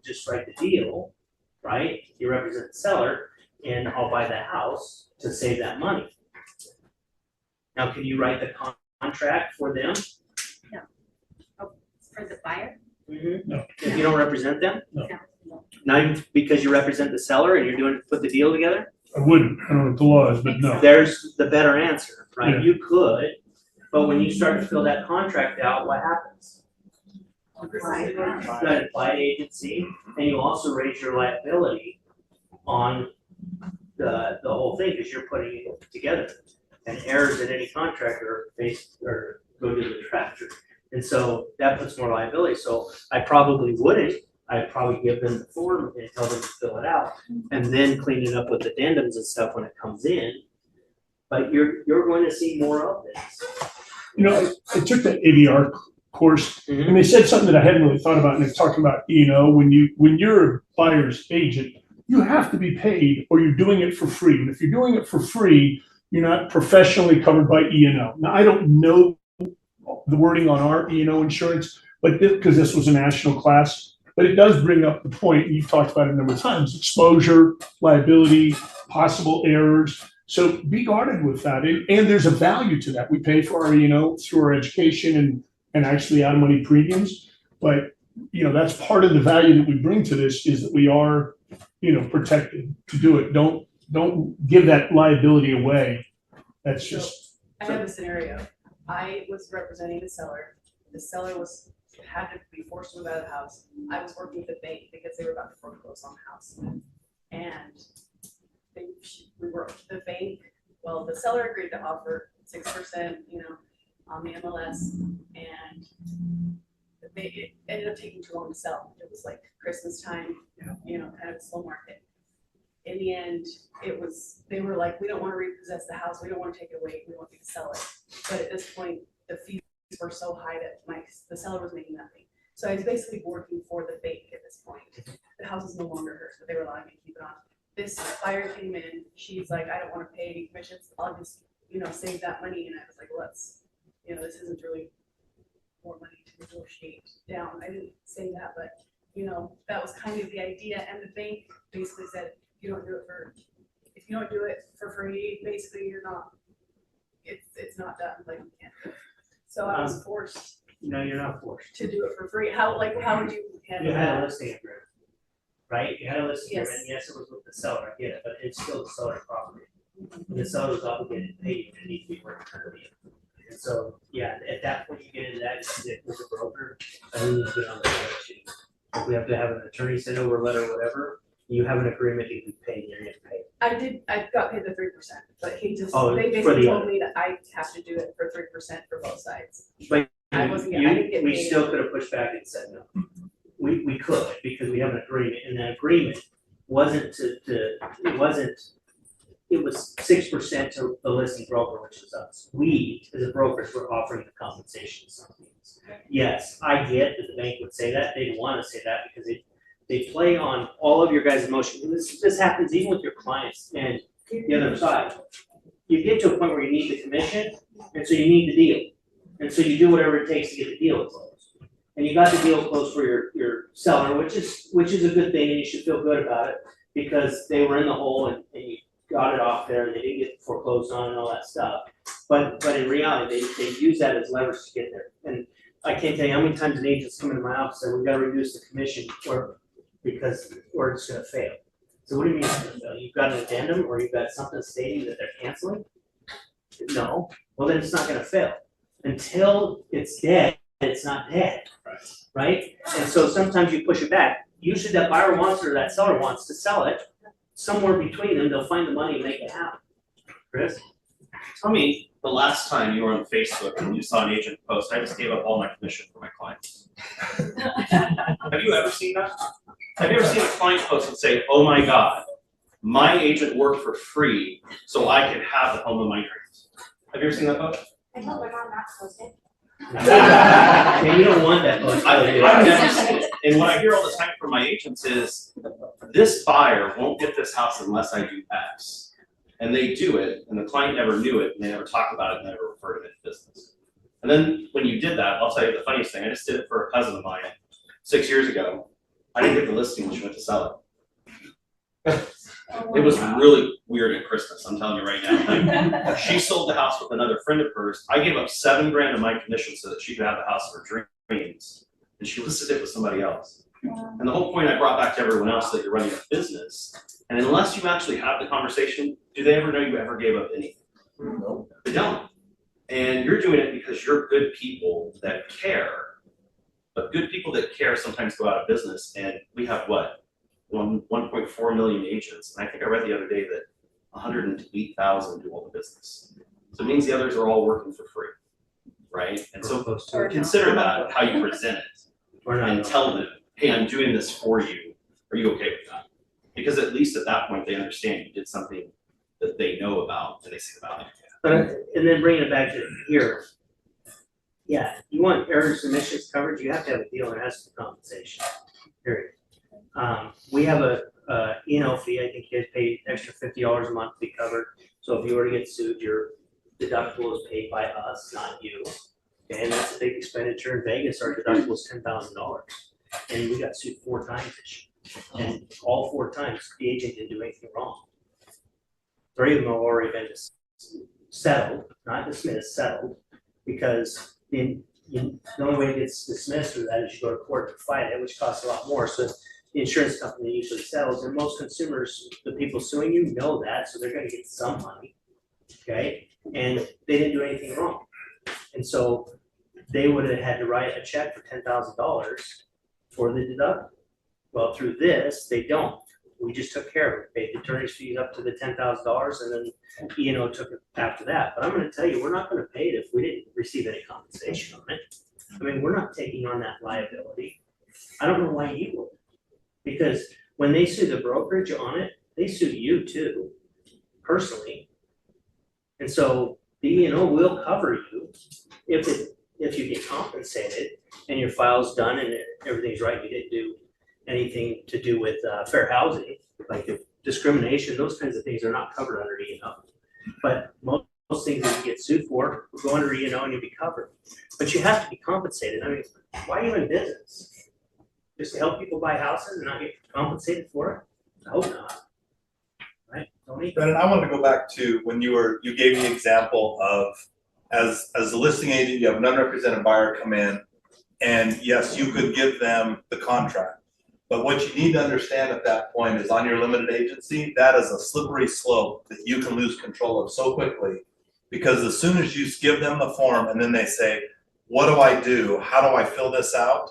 just write the deal, right? You represent the seller, and I'll buy the house to save that money. Now, can you write the contract for them? For the buyer? No. If you don't represent them? No. Not even because you represent the seller and you're put the deal together? I wouldn't, I don't know what the law is, but no. There's the better answer, right? Yeah. You could, but when you start to fill that contract out, what happens? Right. You've got an applied agency, and you also raise your liability on the whole thing, because you're putting it together. And errors in any contract are go to the drafter. And so that puts more liability. So I probably wouldn't. I'd probably give them the form and tell them to fill it out, and then clean it up with addendums and stuff when it comes in. But you're going to see more of this. You know, I took that ADR course, Mhm. and they said something that I hadn't really thought about, and it's talking about, when you're a buyer's agent, you have to be paid or you're doing it for free. And if you're doing it for free, you're not professionally covered by E&O. Now, I don't know the wording on our E&O insurance, but because this was a national class, but it does bring up the point, and you've talked about it a number of times, exposure, liability, possible errors. So be guarded with that. And there's a value to that. We pay for our E&O through our education and actually out of money premiums. But, that's part of the value that we bring to this is that we are, protected to do it. Don't give that liability away. That's just. I have a scenario. I was representing the seller. The seller had to be forced to move out of the house. I was working with the bank because they were about to foreclose on the house. And the bank, the seller agreed to offer 6%, on the MLS, and it ended up taking too long to sell. It was like Christmas time, kind of a slow market. In the end, they were like, we don't want to repossess the house. We don't want to take it away. We want you to sell it. But at this point, the fees were so high that the seller was making nothing. So I was basically working for the bank at this point. The house is no longer hers, but they were allowing me to keep it on. This buyer came in. She's like, I don't want to pay any commissions. I'll just, save that money. And I was like, well, this isn't really more money to negotiate down. I didn't say that, but that was kind of the idea. And the bank basically said, if you don't do it for free, basically you're not, it's not done, like you can't do it. So I was forced. No, you're not forced. To do it for free. How would you handle You had a that? listing agreement, right? You had a listing Yes. agreement, yes, it was with the seller, I get it, but it's still the seller's property. And the seller is obligated to pay you, and it needs to be returned to you. And so, yeah, at that point, you get into that, you get with a broker, and then you get on the spreadsheet. If we have to have an attorney send over a letter or whatever, you have an agreement, you can pay, you're gonna pay. I got paid the 3%, but they Oh, basically for the told other. me that I have to do it for 3% for both sides. But I didn't get we paid. still could have pushed back and said no. We could, because we have an agreement, and the agreement wasn't it was 6% to the listing broker, which is us. We, as a brokerage, were offering the compensation to some things. Yes, I get that the bank would say that, they didn't wanna say that, because they play on all of your guys' emotions. This happens even with your clients and the other side. You get to a point where you need the commission, and so you need the deal. And so you do whatever it takes to get the deal closed. And you got the deal closed for your seller, which is a good thing, and you should feel good about it, because they were in the hole and you got it off there, and they didn't get foreclosed on and all that stuff. But in reality, they use that as leverage to get there. And I can't tell you how many times an agent's come into my office and said, we gotta reduce the commission because it's gonna fail. So what do you mean it's gonna fail? You've got an addendum or you've got something stating that they're canceling? No, well then it's not gonna fail. Until it's dead, it's not dead, right? And so sometimes you push it back. Usually that buyer wants or that seller wants to sell it. Somewhere between them, they'll find the money and make it happen. Chris? Tell me the last time you were on Facebook and you saw an agent post, I just gave up all my commission for my clients. Have you ever seen that? Have you ever seen a client post and say, oh my God, my agent worked for free so I could have the home of my dreams? Have you ever seen that post? I told my mom not to post it. And you don't want that much. I've never seen it. And what I hear all the time from my agents is, this buyer won't get this house unless I do X. And they do it, and the client never knew it, and they never talked about it, and never referred to it in business. And then when you did that, I'll tell you the funniest thing, I just did it for a cousin of mine 6 years ago. I didn't get the listing when she went to sell it. It was really weird at Christmas, I'm telling you right now. Like, she sold the house with another friend of hers. I gave up $7,000 of my commission so that she could have the house of her dreams. And she listed it with somebody else. And the whole point I brought back to everyone else that you're running a business, and unless you actually have the conversation, do they ever know you ever gave up anything? No. They don't. And you're doing it because you're good people that care. But good people that care sometimes go out of business, and we have what? 1.4 million agents, and I think I read the other day that 108,000 do all the business. So it means the others are all working for free, right? And so consider that how you present it, and tell them, hey, I'm doing this for you. Are you okay with that? Because at least at that point they understand you did something that they know about and they see the value. But, and then bringing it back to here. Yeah, you want errors and omissions coverage, you have to have a deal that has some compensation, period. We have a fee, I think you guys pay extra $50 a month to be covered. So if you were to get sued, your deductible is paid by us, not you. And that's a big expenditure in Vegas. Our deductible is $10,000. And we got sued 4 times this year. And all 4 times, the agent didn't do anything wrong. 3 of them have already been settled, not dismissed, settled, because the only way it gets dismissed or that is you go to court to fight it, which costs a lot more. So the insurance company usually settles, and most consumers, the people suing you know that, so they're gonna get some money, okay? And they didn't do anything wrong. And so they would have had to write a check for $10,000 for the deductible. Well, through this, they don't. We just took care of it, paid the attorney's fees up to the $10,000, and then E&O took it after that. But I'm gonna tell you, we're not gonna pay it if we didn't receive any compensation on it. I mean, we're not taking on that liability. I don't know why you would. Because when they sue the brokerage on it, they sue you too, personally. And so the E&O will cover you if you get compensated and your file's done and everything's right, you didn't do anything to do with fair housing, like if discrimination, those kinds of things are not covered under E&O. But most things that you get sued for will go under E&O and you'll be covered. But you have to be compensated. I mean, why are you in business? Just to help people buy houses and not get compensated for it? I hope not. Right, Tony? Brennan, I wanted to go back to when you gave the example of as the listing agent, you have an unrepresented buyer come in, and yes, you could give them the contract. But what you need to understand at that point is on your limited agency, that is a slippery slope that you can lose control of so quickly. Because as soon as you give them the form and then they say, what do I do? How do I fill this out?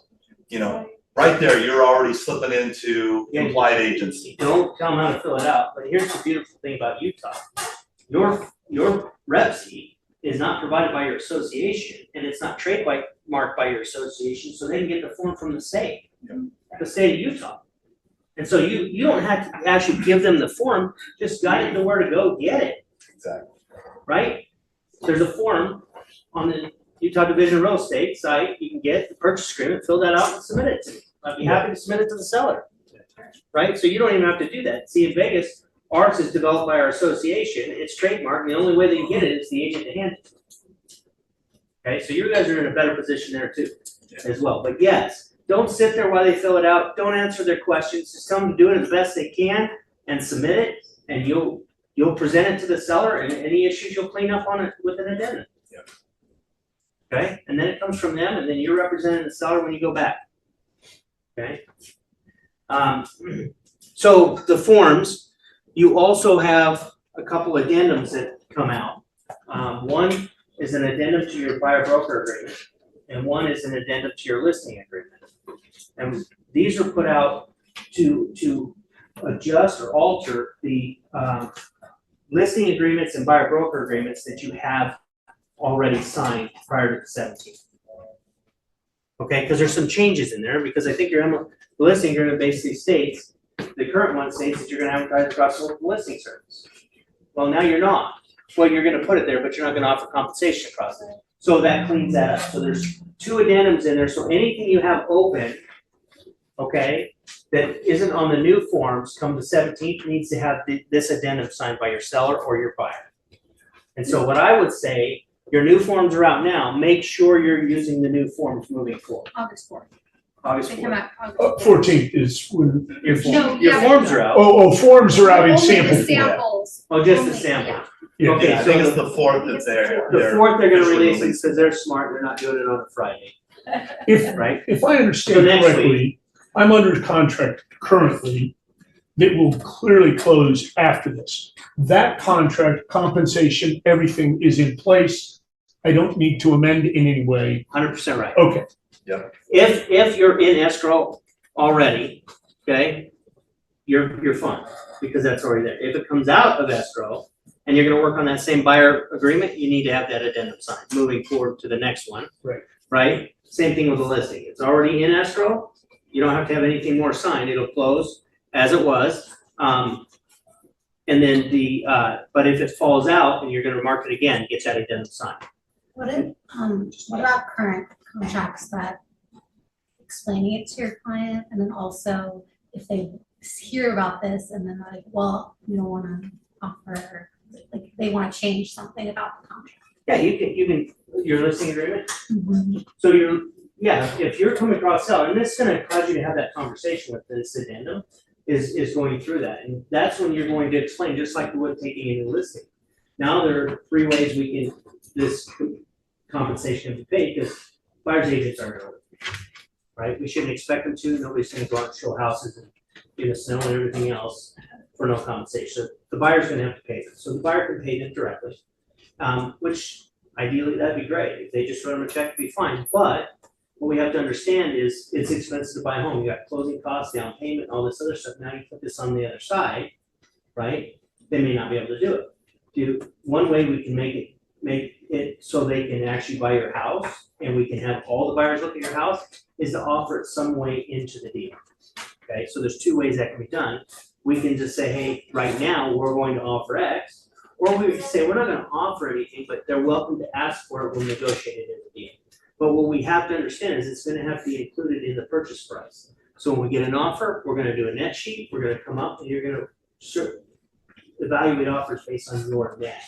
You know, right there, you're already slipping into implied agency. Don't tell them how to fill it out, but here's the beautiful thing about Utah. Your rep sheet is not provided by your association, and it's not trademarked by your association, so they can get the form from the state, the state of Utah. And so you don't have to actually give them the form, just guide them to where to go get it. Exactly. Right? There's a form on the Utah Division of Real Estate site, you can get the purchase agreement, fill that out and submit it to me. I'd be happy to submit it to the seller. Right? So you don't even have to do that. See, in Vegas, ours is developed by our association, it's trademarked, and the only way they can get it is the agent to hand it. Okay, so you guys are in a better position there too, as well. But yes, don't sit there while they fill it out, don't answer their questions, just tell them to do it as best they can and submit it, and you'll present it to the seller, and any issues you'll clean up on it with an addendum. Okay, and then it comes from them, and then you're representing the seller when you go back. Okay. So the forms, you also have a couple addendums that come out. One is an addendum to your buyer broker agreement, and one is an addendum to your listing agreement. And these are put out to adjust or alter the listing agreements and buyer broker agreements that you have already signed prior to the 17th. Okay, because there's some changes in there, because I think the listing agreement basically states, the current one states that you're gonna advertise across the local listing service. Well, now you're not. Well, you're gonna put it there, but you're not gonna offer compensation across it. So that cleans that up. So there's 2 addendums in there, so anything you have open, okay, that isn't on the new forms come the 17th needs to have this addendum signed by your seller or your buyer. And so what I would say, your new forms are out now, make sure you're using the new forms moving forward. August 4th. August They come 4th. out August 4th. 14th is when. No, Your yeah. forms are out. Oh, forms are out in Only sample. the samples. Oh, just the Only- sample. Yeah. Okay, I think it's the 4th that The 4th, they're gonna officially release it because they're smart, they're not doing it on a Friday, If, right? if I So understand next correctly, I'm under contract currently that will clearly close after this. That contract, compensation, everything is in place. I don't need to amend in any way. 100% right. Okay, If you're in escrow already, okay, you're fine, because that's already there. If it comes out of escrow and you're gonna work on that same buyer agreement, you need to have that addendum signed, moving forward to the next one. Right. Right? Same thing with the listing. It's already in escrow, you don't have to have anything more signed, it'll close as it was. And then but if it falls out and you're gonna mark it again, get that addendum signed. What about current contracts that explaining it to your client, and then also if they hear about this and then they're like, well, you don't wanna offer, like, they wanna change something about the contract. Yeah, you can, your listing agreement, Mhm. so if you're coming across seller, and this is gonna cause you to have that conversation with this addendum, is going through that, and that's when you're going to explain, just like you would taking in the listing. Now, there are 3 ways this compensation can be paid, because buyer's agents aren't gonna, right? We shouldn't expect them to, nobody's gonna go out and show houses in the snow and everything else for no compensation. So the buyer's gonna have to pay them, so the buyer can pay them directly, which ideally, that'd be great, if they just wrote them a check, it'd be fine, but what we have to understand is, it's expensive to buy a home, you got closing costs, down payment, all this other stuff, now you put this on the other side, right? They may not be able to do it. One way we can make it so they can actually buy your house, and we can have all the buyers look at your house, is to offer it some way into the deal. Okay, so there's 2 ways that can be done. We can just say, hey, right now, we're going to offer X, or we can say, we're not gonna offer anything, but they're welcome to ask for it when negotiated in the deal. But what we have to understand is it's gonna have to be included in the purchase price. So when we get an offer, we're gonna do a net sheet, we're gonna come up and you're gonna evaluate offers based on your net,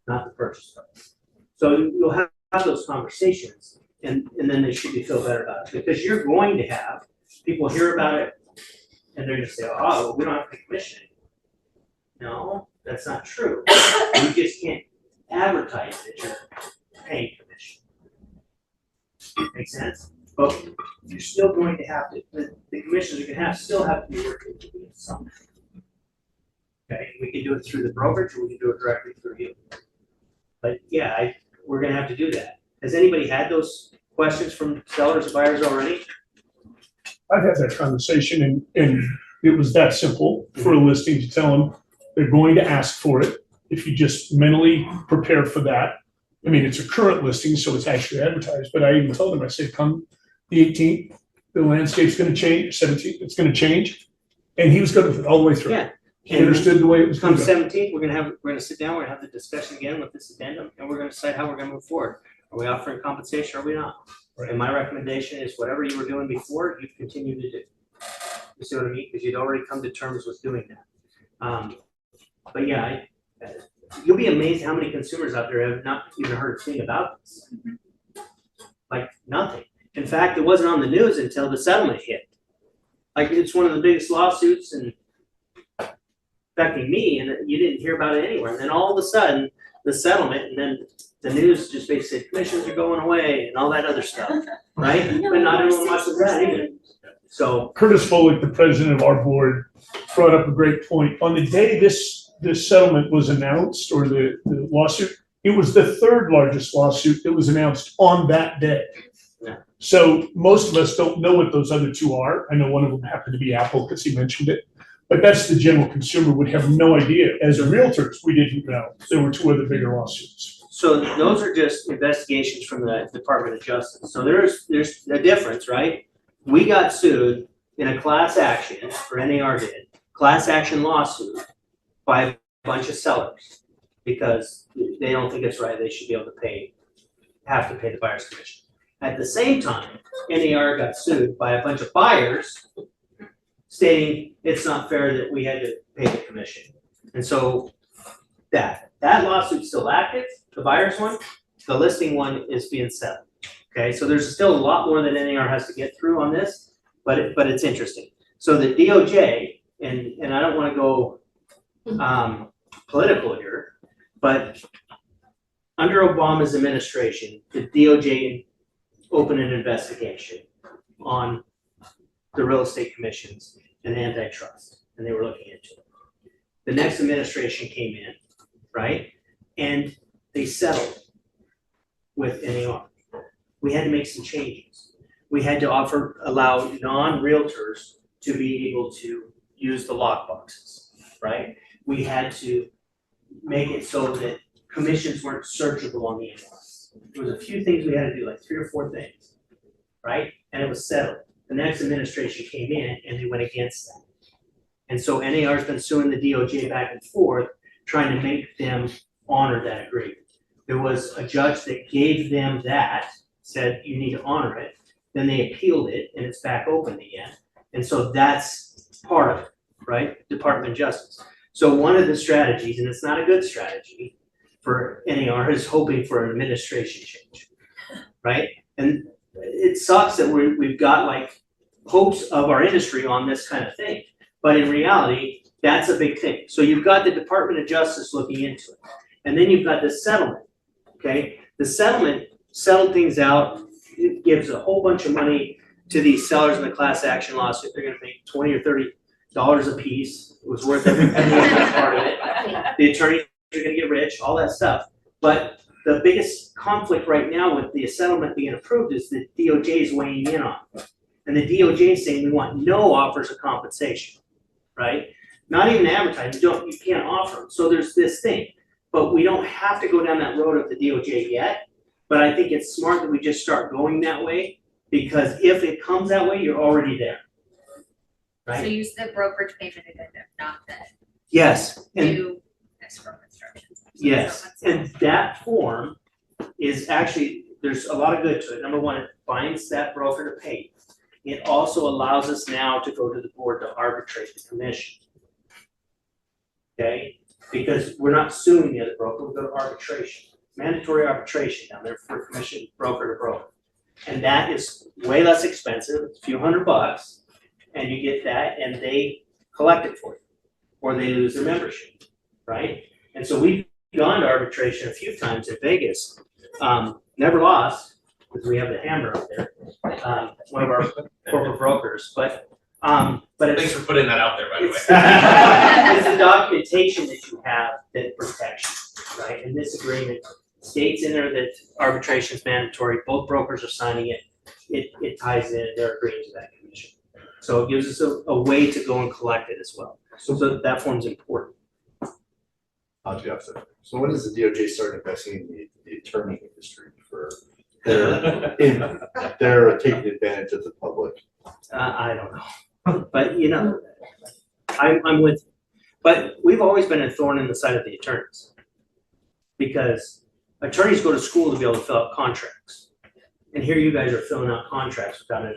not the purchase price. So you'll have those conversations, and then they should feel better about it, because you're going to have people hear about it and they're gonna say, oh, well, we don't have to pay commission anymore. No, that's not true. You just can't advertise that you're paying commission. Make sense? But you're still going to have to, the commissions you're gonna still have to be working with something. Okay, we can do it through the brokerage, or we can do it directly through you. But yeah, we're gonna have to do that. Has anybody had those questions from sellers or buyers already? I've had that conversation and it was that simple for a listing to tell them they're going to ask for it. If you just mentally prepare for that. I mean, it's a current listing, so it's actually advertised, but I even told them, I said, come the 18th, the landscape's gonna change, 17th, it's gonna change. And he was good with it all the way through. Yeah. He understood the way it was Come gonna go. 17th, we're gonna sit down, we're gonna have the discussion again with this addendum, and we're gonna decide how we're gonna move forward. Are we offering compensation, or are we not? Right. And my recommendation is whatever you were doing before, you continue to do. You see what I mean? Because you'd already come to terms with doing that. But yeah, you'll be amazed how many consumers out there have not even heard a thing about this. Like nothing. In fact, it wasn't on the news until the settlement hit. Like, it's one of the biggest lawsuits and affecting me, and you didn't hear about it anywhere. And then all of a sudden, the settlement, and then the news just basically said commissions are going away and all that other stuff, right? But not everyone watches that either. So Curtis Foley, the president of our board, brought up a great point. On the day this settlement was announced, or the lawsuit, it was the 3rd largest lawsuit that was announced on that day. Yeah. So most of us don't know what those other 2 are. I know one of them happened to be Apple because he mentioned it. But that's the general consumer would have no idea. As realtors, we didn't know. There were 2 other bigger lawsuits. So those are just investigations from the Department of Justice. So there's a difference, right? We got sued in a class action, or NAR did, class action lawsuit by a bunch of sellers because they don't think it's right. They should be able to have to pay the buyer's commission. At the same time, NAR got sued by a bunch of buyers stating it's not fair that we had to pay the commission. And so that lawsuit's still active, the buyer's one, the listing one is being settled. Okay, so there's still a lot more that NAR has to get through on this, but it's interesting. So the DOJ, and I don't wanna go political here, but under Obama's administration, the DOJ opened an investigation on the real estate commissions and antitrust, and they were looking into it. The next administration came in, right? And they settled with NAR. We had to make some changes. We had to allow non-realtors to be able to use the lock boxes, right? We had to make it so that commissions weren't searchable on the MLS. There was a few things we had to do, like 3 or 4 things, right? And it was settled. The next administration came in and they went against that. And so NAR's been suing the DOJ back and forth, trying to make them honor that agreement. There was a judge that gave them that, said you need to honor it. Then they appealed it and it's back open again. And so that's part of it, right? Department of Justice. So one of the strategies, and it's not a good strategy for NAR, is hoping for an administration change, right? And it sucks that we've got like hopes of our industry on this kind of thing, but in reality, that's a big thing. So you've got the Department of Justice looking into it, and then you've got the settlement, okay? The settlement settled things out. It gives a whole bunch of money to these sellers in the class action lawsuit. They're gonna make $20 or $30 a piece. It was worth every penny part of it. The attorneys are gonna get rich, all that stuff. But the biggest conflict right now with the settlement being approved is that DOJ is weighing in on it. And the DOJ is saying we want no offers of compensation, right? Not even advertising, you can't offer them. So there's this thing. But we don't have to go down that road of the DOJ yet. But I think it's smart that we just start going that way, because if it comes that way, you're already there. So Right? use the brokerage payment addendum, not the Yes, and new escrow instructions. yes, and that form is actually, there's a lot of good to it. Number one, it binds that broker to pay. It also allows us now to go to the board to arbitrate the commission. Okay, because we're not suing the other broker, we go to arbitration, mandatory arbitration down there for commission broker to broker. And that is way less expensive, it's a few $100, and you get that and they collect it for you. Or they lose their membership, right? And so we've gone to arbitration a few times in Vegas, never lost, because we have the hammer up there, one of our corporate brokers, but it's. Thanks for putting that out there, by the way. It's the documentation that you have that protects you, right? And this agreement states in there that arbitration is mandatory, both brokers are signing it, it ties in, they're agreeing to that commission. So it gives us a way to go and collect it as well. So that form's important. So when does the DOJ start investing in the attorney industry for they're taking advantage of the public? I don't know, but you know, I'm with, but we've always been a thorn in the side of the attorneys. Because attorneys go to school to be able to fill out contracts. And here you guys are filling out contracts without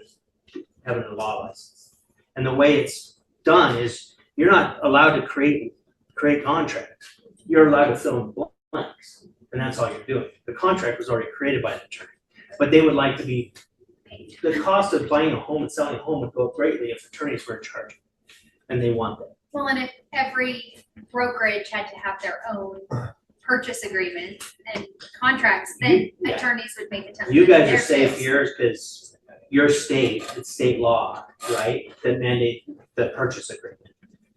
having a law license. And the way it's done is you're not allowed to create contracts. You're allowed to fill in blanks, and that's all you're doing. The contract was already created by an attorney. But they would like to be, the cost of buying a home and selling a home would go up greatly if attorneys were in charge. And they want that. Well, and if every brokerage had to have their own purchase agreement and contracts, then Yeah. attorneys would make a ton of You money. guys are They're safe fixed. here because your state, it's state law, right, that mandate the purchase agreement.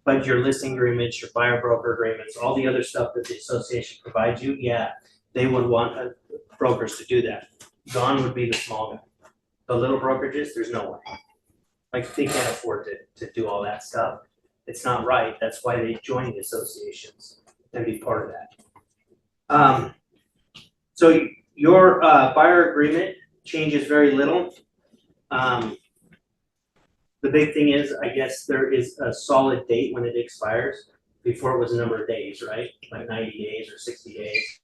But your listing agreements, your buyer broker agreements, all the other stuff that the association provides you, yeah, they would want brokers to do that. Gone would be the small guy. The little brokerages, there's no way. Like, they can't afford to do all that stuff. It's not right. That's why they join the associations and be part of that. So your buyer agreement changes very little. The big thing is, I guess there is a solid date when it expires. Before it was a number of days, right? Like 90 days or 60 days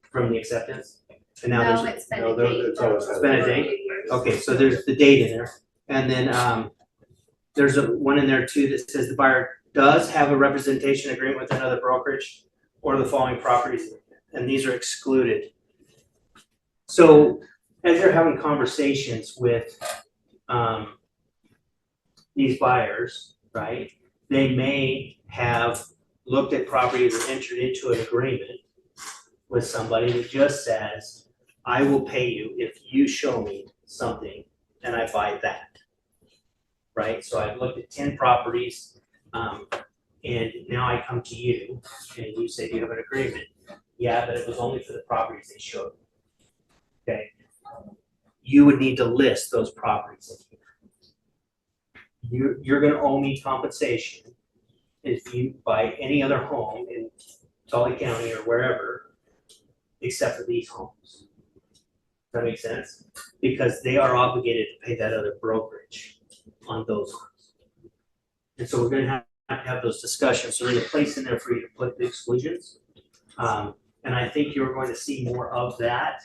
from the acceptance. And now No, there's, it's been No, a date. it's always it's been a date? Okay, so there's the date in there. And then there's one in there too that says the buyer does have a representation agreement with another brokerage or the following properties, and these are excluded. So as you're having conversations with these buyers, right, they may have looked at properties or entered into an agreement with somebody that just says, I will pay you if you show me something and I buy that. Right, so I've looked at 10 properties, and now I come to you and you say, do you have an agreement? Yeah, but it was only for the properties they showed. Okay, you would need to list those properties in here. You're gonna owe me compensation if you buy any other home in Salt Lake County or wherever, except for these homes. Does that make sense? Because they are obligated to pay that other brokerage on those homes. And so we're gonna have to have those discussions. So there's a place in there for you to put the exclusions. And I think you're going to see more of that.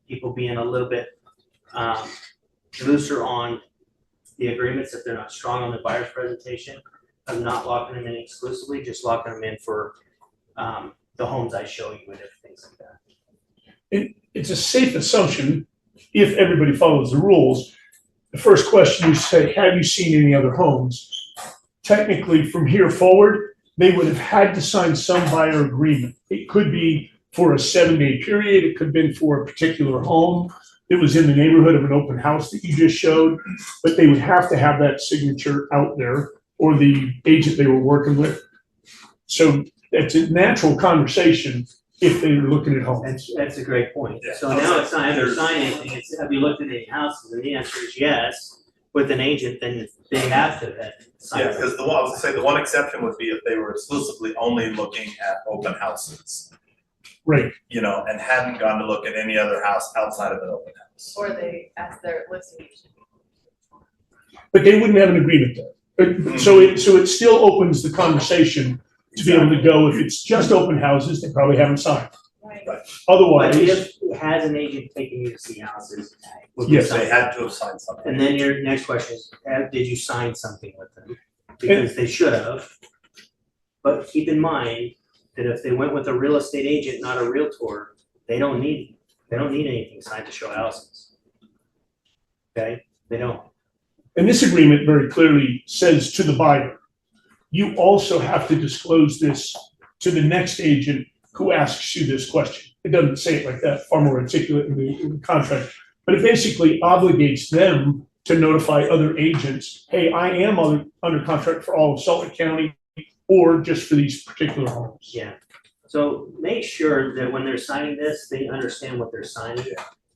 People being a little bit looser on the agreements, if they're not strong on the buyer's presentation, of not locking them in exclusively, just locking them in for, the homes I show you and things like that. It's a safe assumption, if everybody follows the rules, the first question you say, have you seen any other homes? Technically, from here forward, they would have had to sign some buyer agreement. It could be for a 7-day period, it could have been for a particular home that was in the neighborhood of an open house that you just showed, but they would have to have that signature out there, or the agent they were working with. So it's a natural conversation if they were looking at homes. That's a great point. Yeah. So now it's not, have you signed anything, it's, have you looked at any houses, and the answer is yes. With an agent, then they have to have signed. Yeah, because I was gonna say, the one exception would be if they were exclusively only looking at open houses, Right. you know, and hadn't gone to look at any other house outside of an open house. Or they ask their listing agent. But they wouldn't have an agreement there. But, so it still opens the conversation to be able to go, if it's just open houses, they probably haven't signed. Right. Otherwise, But if has an agent taken you to see houses? would you Yes, sign They had to have signed something. And then your next question is, did you sign something with them? Because they should have. But keep in mind that if they went with a real estate agent, not a realtor, they don't need anything signed to show houses. Okay, they don't. and this agreement very clearly says to the buyer, you also have to disclose this to the next agent who asks you this question. It doesn't say it like that, far more articulate in the contract, but it basically obligates them to notify other agents, hey, I am under contract for all of Salt Lake County or just for these particular homes. Yeah. So make sure that when they're signing this, they understand what they're signing.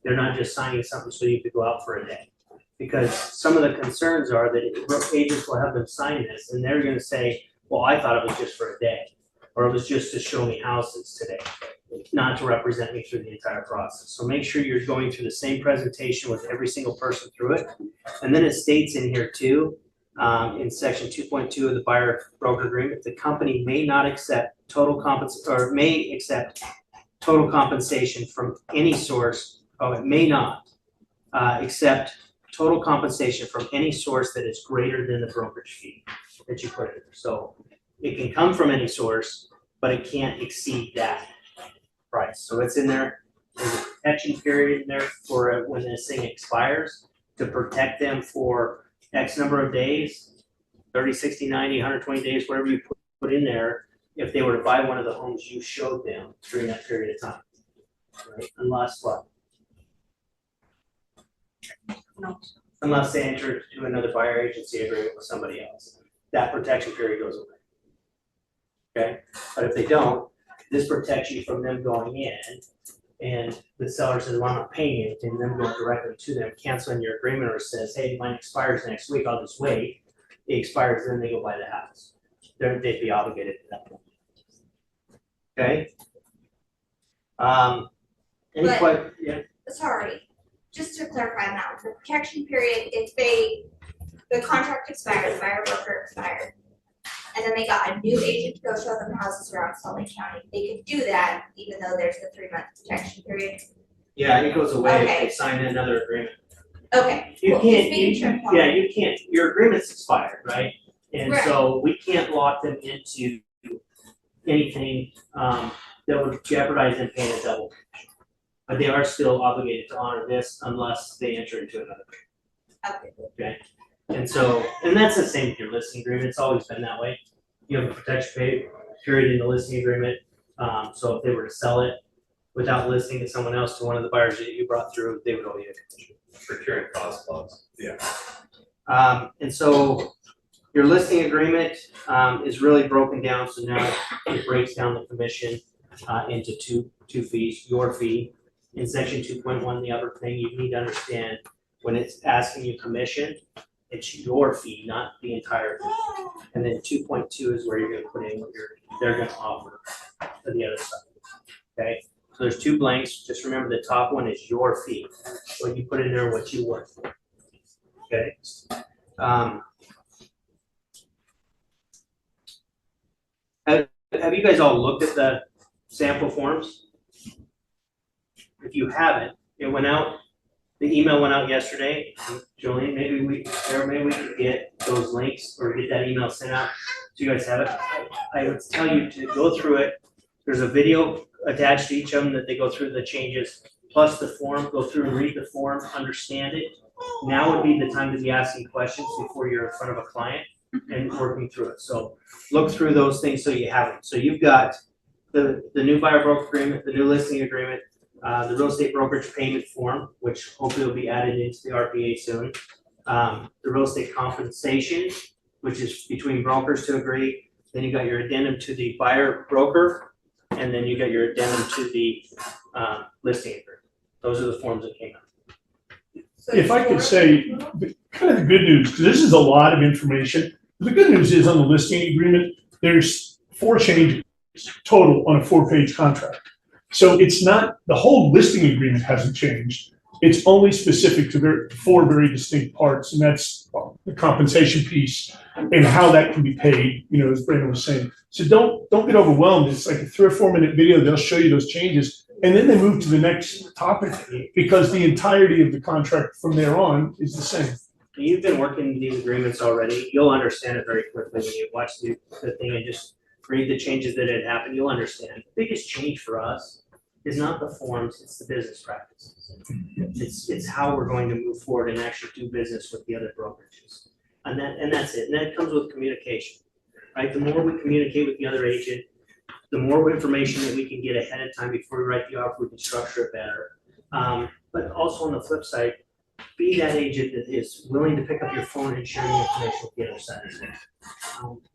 They're not just signing something so you could go out for a day. Because some of the concerns are that agents will have them sign this and they're gonna say, well, I thought it was just for a day. Or it was just to show me houses today, not to represent me through the entire process. So make sure you're going through the same presentation with every single person through it. And then it states in here too, in section 2.2 of the buyer broker agreement, the company may not accept may accept total compensation from any source. Oh, it may not accept total compensation from any source that is greater than the brokerage fee that you put in there. So it can come from any source, but it can't exceed that price. So it's in there. There's a protection period in there for when this thing expires to protect them for X number of days, 30, 60, 90, 120 days, whatever you put in there, if they were to buy one of the homes you showed them during that period of time. Right? Unless what? No. Unless they enter into another buyer agency agreement with somebody else. That protection period goes away. Okay, but if they don't, this protects you from them going in and the seller says, well, I'm not paying it, and them going directly to them, canceling your agreement, or says, hey, mine expires next week, I'll just wait. It expires, then they go buy the house. They'd be obligated to that point. Okay? Yeah, Sorry, just to clarify on that, the protection period, if the contract expired, the buyer broker expired, and then they got a new agent to go show them houses around Salt Lake County, they could do that even though there's the 3-month protection period. yeah, it goes away if Okay. they sign another agreement. Okay, You cool, can't, just making sure. yeah, you can't, your agreement's expired, right? And Right. so we can't lock them into anything, that would jeopardize them paying a double commission. But they are still obligated to honor this unless they enter into another agreement. Okay, Okay, and so, and that's the same with your listing agreement, it's always been that way. You have a protection period in the listing agreement, so if they were to sell it without listing to someone else, to one of the buyers that you brought through, they would owe you a commission. Procuring cost clause. And so your listing agreement, is really broken down, so now it breaks down the commission, into two fees, your fee. In section 2.1, the other thing you need to understand, when it's asking you commission, it's your fee, not the entire fee. And then 2.2 is where you're gonna put in what they're gonna offer for the other side. Okay, so there's 2 blanks, just remember the top one is your fee. When you put in there what you work for. Okay. Have you guys all looked at the sample forms? If you haven't, it went out The email went out yesterday, Julian, maybe we could get those links or get that email sent out, so you guys have it. I would tell you to go through it, there's a video attached to each of them that they go through the changes, plus the form, go through and read the form, understand it. Now would be the time to be asking questions before you're in front of a client and working through it, so look through those things so you have them. So you've got the new buyer broker agreement, the new listing agreement, the real estate brokerage payment form, which hopefully will be added into the RPA soon. The real estate compensation, which is between brokers to agree. Then you got your addendum to the buyer broker, and then you got your addendum to the listing agreement. Those are the forms that came out. If I could say, kind of the good news, because this is a lot of information. The good news is on the listing agreement, there's 4 changes total on a 4-page contract. So it's not, the whole listing agreement hasn't changed. It's only specific to 4 very distinct parts, and that's the compensation piece and how that can be paid, as Brandon was saying. So don't get overwhelmed. It's like a 3 or 4 minute video. They'll show you those changes, and then they move to the next topic because the entirety of the contract from there on is the same. You've been working these agreements already. You'll understand it very quickly when you watch the thing and just read the changes that had happened. You'll understand. The biggest change for us is not the forms, it's the business practices. It's how we're going to move forward and actually do business with the other brokerages. And that's it. And that comes with communication, right? The more we communicate with the other agent, the more information that we can get ahead of time before we write the offer, we can structure it better. But also on the flip side, be that agent that is willing to pick up your phone and share the information with the other side.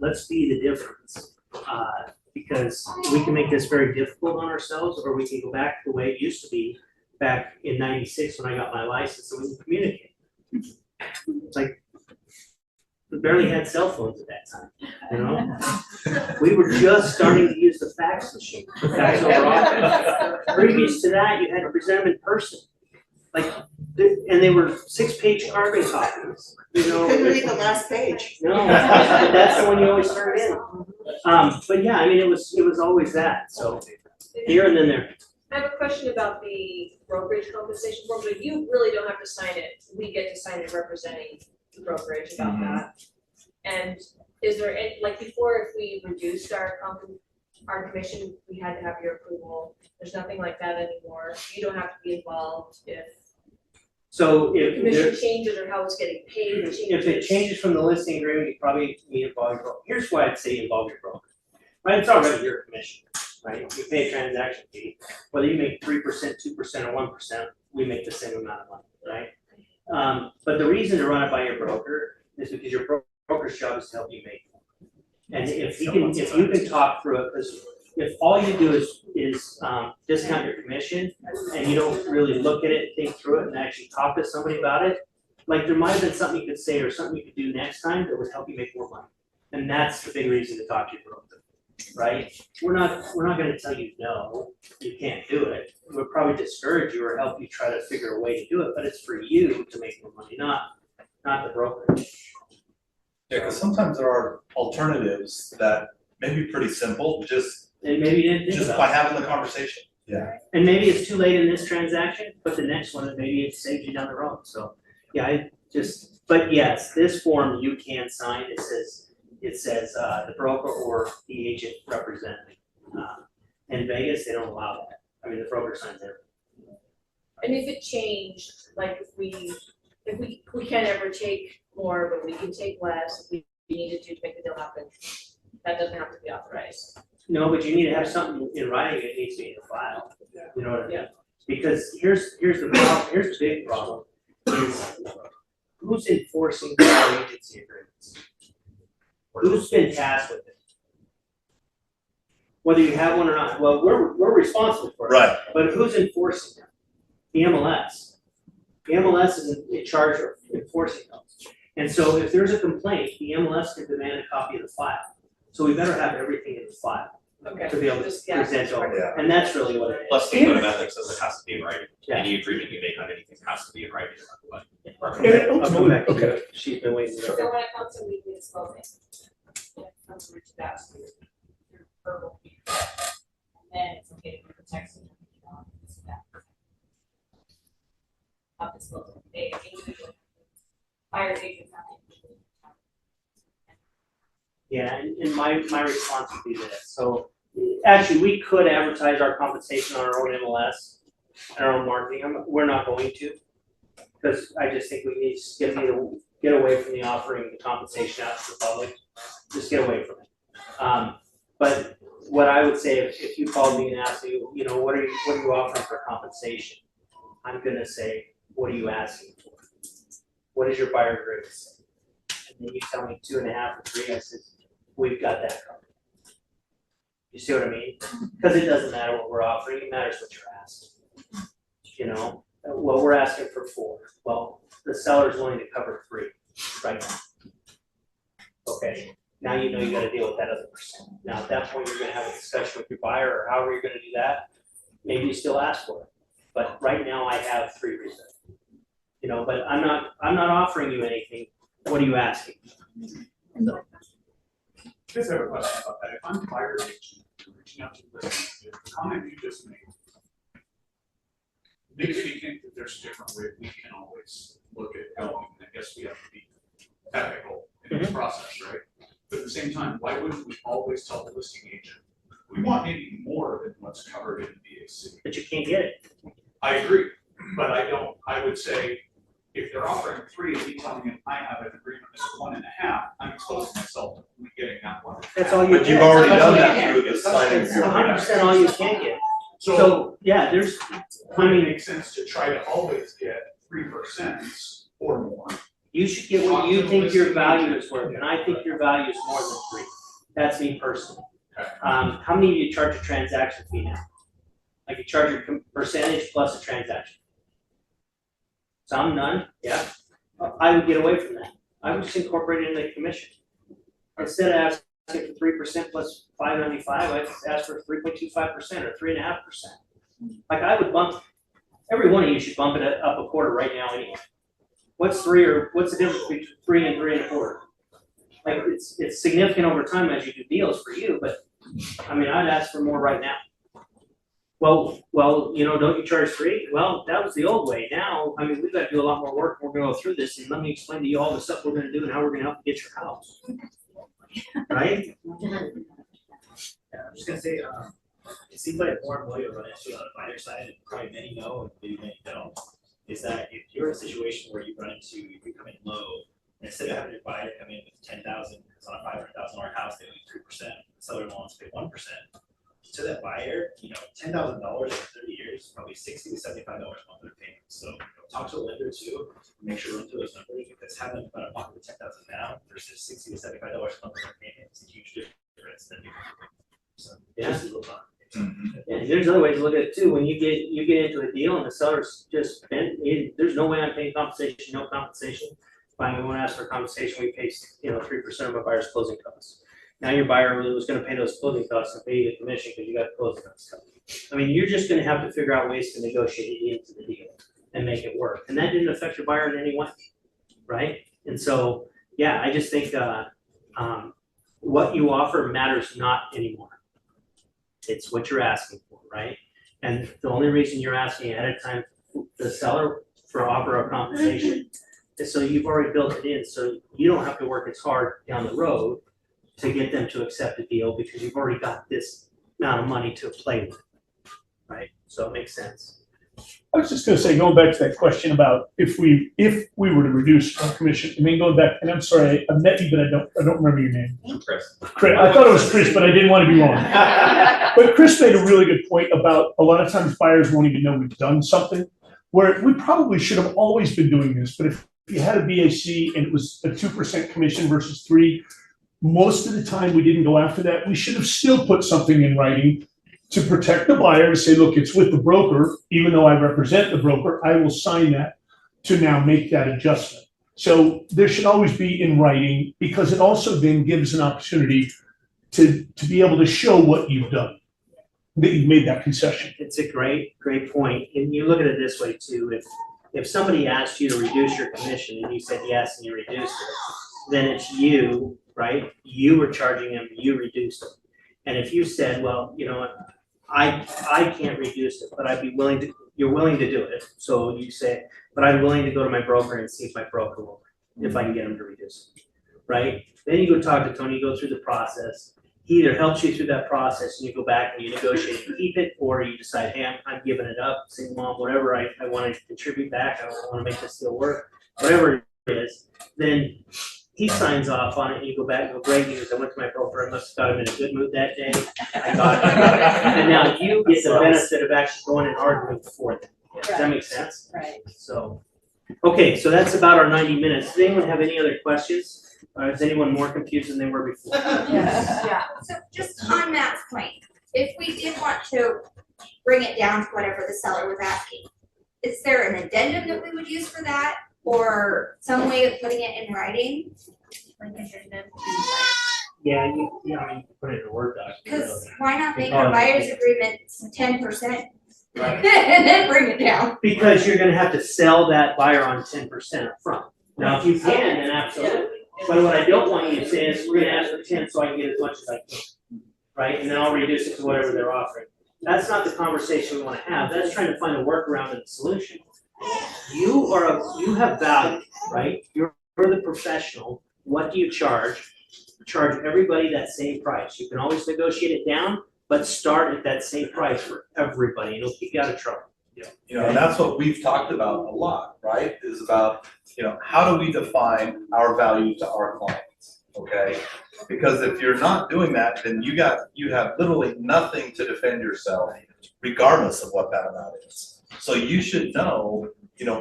Let's be the difference. Because we can make this very difficult on ourselves, or we can go back to the way it used to be back in '96 when I got my license, so we can communicate. It's like, we barely had cell phones at that time, We were just starting to use the fax machine, the fax over office. Previous to that, you had to present them in person. And they were 6-page carbon copies, Couldn't read the last page. No, that's the one you always turn in. But yeah, I mean, it was always that, so here and then there. I have a question about the brokerage compensation form, but you really don't have to sign it. We get to sign it representing the brokerage about that. And is there any, before, if we reduced our commission, we had to have your approval. There's nothing like that anymore. You don't have to be involved if So the if commission changes or how it's getting paid changes. if it changes from the listing agreement, you probably need to involve your broker. Here's why I'd say involve your broker. Right, it's already your commission, right? You pay a transaction fee, whether you make 3%, 2%, or 1%, we make the same amount of money, right? But the reason to run it by your broker is because your broker's job is to help you make more. And if you can talk through it, because if all you do is discount your commission and you don't really look at it, think through it, and actually talk to somebody about it, there might have been something you could say or something you could do next time that would help you make more money. And that's the big reason to talk to your broker, right? We're not gonna tell you no, you can't do it. We'll probably discourage you or help you try to figure a way to do it, but it's for you to make more money, not the brokerage. Yeah, because sometimes there are alternatives that may be pretty simple, And maybe you didn't think just about by it. having the conversation. Yeah. And maybe it's too late in this transaction, but the next one, maybe it saves you down the road, so, yeah, but yes, this form you can sign, it says the broker or the agent representing. In Vegas, they don't allow that, I mean, the broker signs everything. And if it changed, if we can't ever take more, but we can take less, if we needed to make the deal happen, that doesn't have to be authorized. No, but you need to have something in writing, it needs to be in the file, you know what I mean? Because here's the problem, here's the big problem, is who's enforcing our agency agreements? Who's been tasked with it? Whether you have one or not, well, we're responsible for it. Right. But who's enforcing them? The MLS. The MLS is in charge of enforcing those. And so if there's a complaint, the MLS can demand a copy of the file. So we better have everything in the file Okay. to be able to present over. Yeah. And that's really what it is. Plus, the code of ethics says it has to be in writing. Yeah. Any agreement you make on anything has to be in writing. I'll come back to it. She's been waiting. So when it comes to weekly disclosing, when it comes to reach out to your verbal feedback, and then it's okay to protect them. of disclosure. They individually, buyer's agents have to individually. Yeah, and my response would be this, so, actually, we could advertise our compensation on our own MLS, our own marketing, we're not going to. Because I just think we need to get away from the offering the compensation out to the public, just get away from it. But what I would say, if you called me and asked me, you know, what are you offering for compensation? I'm gonna say, what are you asking for? What is your buyer agreement say? And then you tell me 2.5 or 3, I said, we've got that covered. You see what I mean? Because it doesn't matter what we're offering, it matters what you're asking. You know, well, we're asking for 4. Well, the seller's willing to cover 3 right now. Okay, now you know you gotta deal with that other percent. Now, at that point, you're gonna have a discussion with your buyer, or however you're gonna do that. Maybe you still ask for it, but right now I have 3 reserved. You know, but I'm not offering you anything. What are you asking? Just have a question about that. If I'm a buyer's agent, reaching out to the listing, the comment you just made makes me think that there's a different way we can always look at going. I guess we have to be ethical in this process, right? But at the same time, why wouldn't we always tell the listing agent, we want maybe more than what's covered in the BAC? But you can't get it. I agree, but I would say, if they're offering 3 and you tell me I have an agreement that's 1.5, I'm exposing myself to getting that 1.5. That's all you But get. you've already That's all done you that get. through the signing It's agreement. 100% all you can get. So So, yeah, there's, would it make sense to try to always get 3% or more? you should get what you think your value is worth, and I think your value is more than 3. That's me personally. Okay. How many do you charge a transaction fee now? Like you charge a percentage plus a transaction. Some, none, yeah. I would get away from that. I would just incorporate it in the commission. Instead of asking for 3% plus 595, I'd ask for 3.25% or 3.5%. Like I would bump, every one of you should bump it up a quarter right now anyway. What's the difference between 3 and 3 1/4? Like it's significant over time as you do deals for you, but I mean, I'd ask for more right now. Well, you know, don't you charge 3? Well, that was the old way. Now, I mean, we've got to do a lot more work. We're gonna go through this and let me explain to you all the stuff we're gonna do and how we're gonna help you get your house. Right? Yeah, I'm just gonna say, it seems like more and more you'll run into on the buyer side, and probably many know and maybe many don't, is that if you're in a situation where you run into, if you come in low, instead of having your buyer come in with 10,000, it's on a $500,000 house, they owe you 3%, the seller wants to pay 1%. To that buyer, you know, $10,000 over 30 years, probably $60 to $75 a month of payment. So talk to a lender too, make sure to run through those numbers, because having them out of pocket with 10,000 now versus $60 to $75 a month of payment is a huge difference. So Yeah. just a little thought. Yeah, there's other ways to look at it too. When you get into a deal and the seller's just bent, there's no way I'm paying compensation, no compensation. Fine, we won't ask for compensation, we pay, 3% of my buyer's closing costs. Now your buyer really was gonna pay those closing costs and pay you the commission because you got closing costs. I mean, you're just gonna have to figure out ways to negotiate it into the deal and make it work. And that didn't affect your buyer in any way, right? And so, yeah, I just think, what you offer matters not anymore. It's what you're asking for, right? And the only reason you're asking ahead of time the seller for offer of compensation is so you've already built it in, so you don't have to work as hard down the road to get them to accept a deal because you've already got this amount of money to play with, right? So it makes sense. I was just gonna say, going back to that question about if we were to reduce our commission, I mean, going back, and I'm sorry, I met you, but I don't remember your name. Chris. Chris, I thought it was Chris, but I didn't want to be wrong. But Chris made a really good point about a lot of times buyers won't even know we've done something, where we probably should have always been doing this, but if you had a BAC and it was a 2% commission versus 3%, most of the time we didn't go after that. We should have still put something in writing to protect the buyer, to say, look, it's with the broker, even though I represent the broker, I will sign that to now make that adjustment. So there should always be in writing, because it also then gives an opportunity to be able to show what you've done, that you've made that concession. It's a great point. And you look at it this way too, if somebody asked you to reduce your commission and you said yes and you reduced it, then it's you, right? You were charging them, you reduced them. And if you said, well, you know what, I can't reduce it, but I'd be willing to, you're willing to do it, so you say, but I'm willing to go to my broker and see if my broker will, if I can get him to reduce it, right? Then you go talk to Tony, you go through the process. He either helps you through that process and you go back and you negotiate and keep it, or you decide, hey, I'm giving it up, single mom, whatever, I want to contribute back, I want to make this deal work, whatever it is. Then he signs off on it and you go back and go, great news, I went to my broker, I must have got him in a good mood that day. I got it. And now you get the benefit of actually going and arguing for them. Does that make sense? Right. So, okay, so that's about our 90 minutes. Does anyone have any other questions? Or is anyone more confused than they were before? Yeah, so just on Matt's point, if we did want to bring it down to whatever the seller was asking, is there an addendum that we would use for that? Or some way of putting it in writing? Yeah, I mean, put it in a Word document. Because why not make Oh, our buyer's agreement 10%? And then bring it down. Because you're gonna have to sell that buyer on 10% up front. Now, if you can, then absolutely. But what I don't want you to say is, we're gonna ask for 10 so I can get as much as I can, right? And then I'll reduce it to whatever they're offering. That's not the conversation we wanna have. That's trying to find a workaround and a solution. You have value, right? You're the professional. What do you charge? Charge everybody that same price. You can always negotiate it down, but start at that same price for everybody. It'll keep you out of trouble. You know, and that's what we've talked about a lot, right? Is about, how do we define our value to our clients, okay? Because if you're not doing that, then you have literally nothing to defend yourself, regardless of what that amount is. So you should know,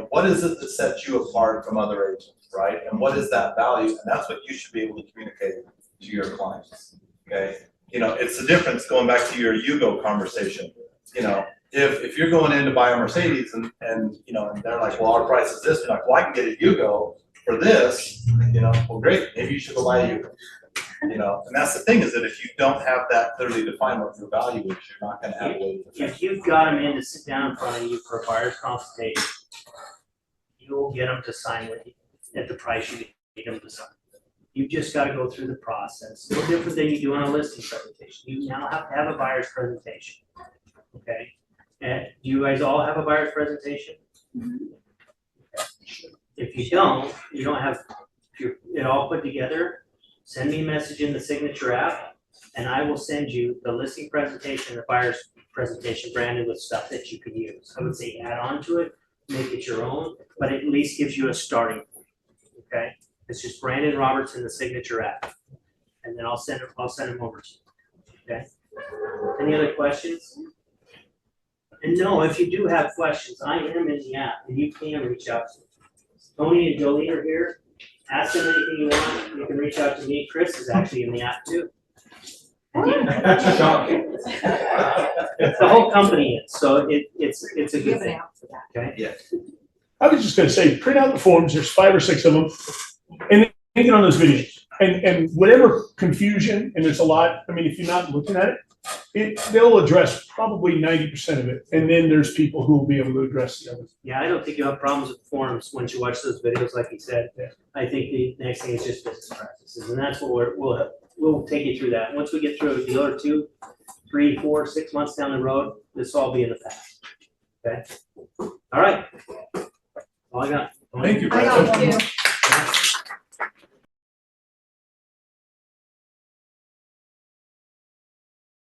what is it that sets you apart from other agents, right? And what is that value? And that's what you should be able to communicate to your clients, okay? It's the difference, going back to your Yugo conversation, if you're going in to buy a Mercedes and they're like, well, our price is this, you're like, well, I can get a Yugo for this, well, great, maybe you should go buy a Yugo. And that's the thing, is that if you don't have that clearly defined what your value is, you're not gonna have a way to defend. If you've got them in to sit down in front of you for a buyer's consultation, you'll get them to sign with you at the price you need them to sign. You just gotta go through the process. No different than you do on a listing presentation. You now have to have a buyer's presentation, okay? And do you guys all have a buyer's presentation? If you don't have it all put together, send me a message in the signature app, and I will send you the listing presentation, the buyer's presentation branded with stuff that you can use. I would say add on to it, make it your own, but it at least gives you a starting point, okay? It's just Brandon Roberts in the signature app, and then I'll send them over to you, okay? Any other questions? And no, if you do have questions, I am in the app, and you can reach out to me. Tony and Jolene are here. Ask them anything you want. You can reach out to me. Chris is actually in the app too. That's shocking. The whole company is, so it's a good thing. Okay? Yeah. I was just gonna say, print out the forms, there's 5 or 6 of them, and then get on those videos. And whatever confusion, and there's a lot, I mean, if you're not looking at it, they'll address probably 90% of it, and then there's people who will be able to address the others. Yeah, I don't think you'll have problems with forms once you watch those videos, like you said. I think the next thing is just business practices, and that's what we'll take you through that. Once we get through a deal or 2, 3, 4, 6 months down the road, this will all be in the past. Okay? All right. All I got. Thank you, I got Brandon. one more.